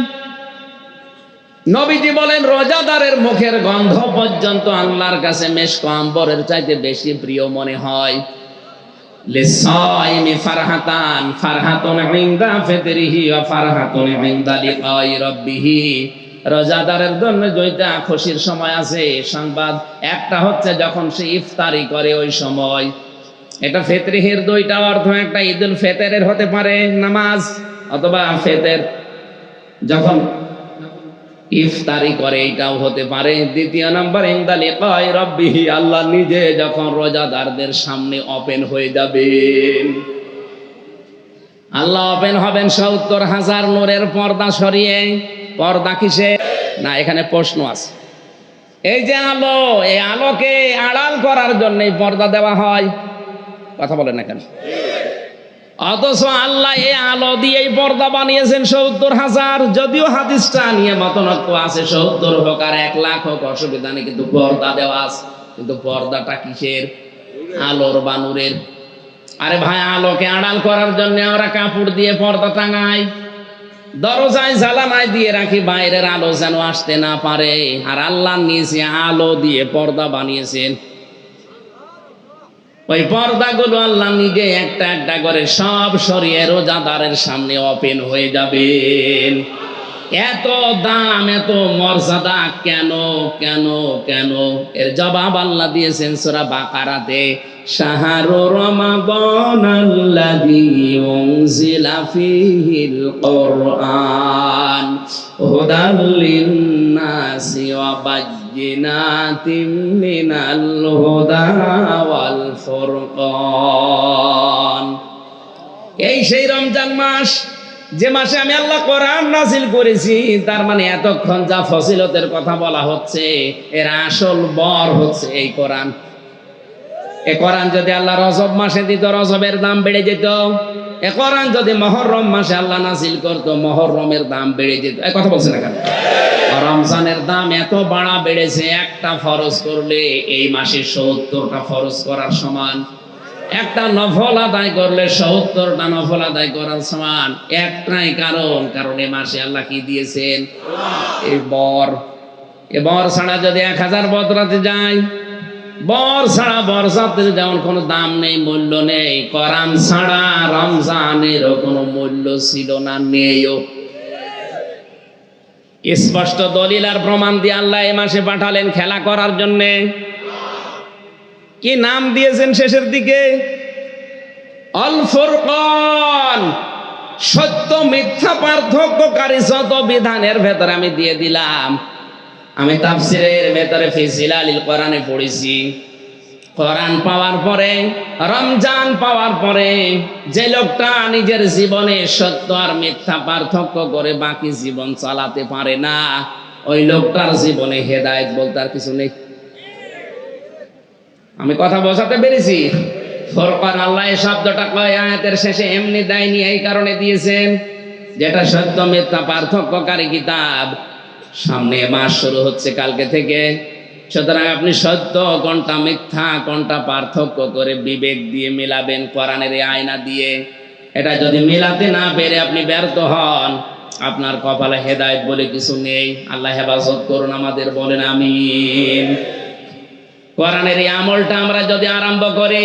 নবীজি বলেন, রোজাদারের মুখের গন্ধ পর্যন্ত আল্লাহর কাছে মেশক আম্বরের চাইতে বেশি প্রিয় মনে হয়। লিসাইমি ফারহাতান, ফারহাতুন ইনদা ফিতরিহি ওয়া ফারহাতুন ইনদা লিকাই রাব্বিহি। রোজাদারের জন্য দুইটা খুশির সময় আছে সংবাদ। একটা হচ্ছে যখন সে ইফতারি করে ওই সময়। এটা ফিতরিহির দুইটা অর্থ, একটা ঈদুল ফিতরের হতে পারে নামাজ, অথবা ফিতর যখন ইফতারি করে এটাও হতে পারে। দ্বিতীয় নাম্বার ইনদা লিকাই রাব্বিহি, আল্লাহ নিজে যখন রোজাদারদের সামনে ওপেন হয়ে যাবেন। আল্লাহ ওপেন হবেন ৭০,০০০ নূরের পর্দা সরিয়ে। পর্দা কিসে? না, এখানে প্রশ্ন আছে। এই যে আলো, এই আলোকে আড়াল করার জন্য পর্দা দেওয়া হয়। কথা বলেন না কেন? অথচ আল্লাহ এই আলো দিয়েই পর্দা বানিয়েছেন ৭০,০০০। যদিও হাদিসটা নিয়ে মতনৈক্য আছে, ৭০ হোক আর ১,০০,০০০ হোক অসুবিধা নেই, কিন্তু পর্দা দেওয়া আছে। কিন্তু পর্দাটা কিসের? আলোর বা নূরের। আরে ভাই, আলোকে আড়াল করার জন্য আমরা কাপড় দিয়ে পর্দা টাঙাই, দরজায় জ্বালানায় দিয়ে রাখি, বাইরের আলো যেন আসতে না পারে। আর আল্লাহ নিচে আলো দিয়ে পর্দা বানিয়েছেন। ওই পর্দাগুলো আল্লাহ নিজে একটা একটা করে সব সরিয়ে রোজাদারের সামনে ওপেন হয়ে যাবেন। এত দাম, এত মর্যাদা কেন কেন কেন? এর জবাব আল্লাহ দিয়েছেন সূরা বাকারাতে, শাহরু রমাদানাল্লাযী উনজিলা ফীহিল কুরআন হুদাল লিন্নাসি ওয়া বায়্যিনাতিম মিনাল হুদা ওয়াল ফুরকান। এই সেই রমজান মাস, যে মাসে আমি আল্লাহ কোরআন নাযিল করেছি। তার মানে এতক্ষণ যা ফজিলতের কথা বলা হচ্ছে, এর আসল বর হচ্ছে এই কোরআন। এ কোরআন যদি আল্লাহ রজব মাসে দিত, রজবের দাম বেড়ে যেত। এ কোরআন যদি মুহররম মাসে আল্লাহ নাযিল করত, মুহররমের দাম বেড়ে যেত। এই কথা বলছেন না কেন? রমজানের দাম এত বাড়া বেড়েছে, একটা ফরজ করলে এই মাসে ৭০টা ফরজ করার সমান। একটা নফল আদায় করলে ৭০টা নফল আদায় করার সমান। একটাই কারণ এ মাসে আল্লাহ কি দিয়েছেন? এই বর। এ বর ছাড়া যদি ১,০০০ বদরাতে যায়, বর ছাড়া বরযাত্রীর যেমন কোনো দাম নেই, মূল্য নেই, কোরআন ছাড়া রমজানেরও কোনো মূল্য ছিল না, নেইও। স্পষ্ট দলিল আর প্রমাণ দিয়ে আল্লাহ এই মাসে পাঠালেন খেলা করার জন্যে। কি নাম দিয়েছেন শেষের দিকে? আল ফুরকান। সত্য মিথ্যা পার্থক্যকারী যত বিধানের ভেতরে আমি দিয়ে দিলাম। আমি তাফসীরের ভেতরে ফি জিলালিল কোরআনে পড়েছি, কোরআন পাওয়ার পরে, রমজান পাওয়ার পরে যে লোকটা নিজের জীবনে সত্য আর মিথ্যা পার্থক্য করে বাকি জীবন চালাতে পারে না, ওই লোকটার জীবনে হেদায়েত বলতে আর কিছু নেই। আমি কথা বোঝাতে পেরেছি? ফুরকান, আল্লাহ এই শব্দটা কয় আয়াতের শেষে এমনি দেয়নি, এই কারণে দিয়েছেন যেটা সত্য মিথ্যা পার্থক্যকারী কিতাব। সামনে মাস শুরু হচ্ছে কালকে থেকে, সুতরাং আপনি সত্য কোনটা মিথ্যা কোনটা পার্থক্য করে বিবেক দিয়ে মেলাবেন, কোরআনের এই আয়না দিয়ে। এটা যদি মিলাতে না পেরে আপনি ব্যর্থ হন, আপনার কপালে হেদায়েত বলে কিছু নেই। আল্লাহ হেফাজত করুন আমাদের, বলেন আমিন। কোরআনের এই আমলটা আমরা যদি আরম্ভ করি,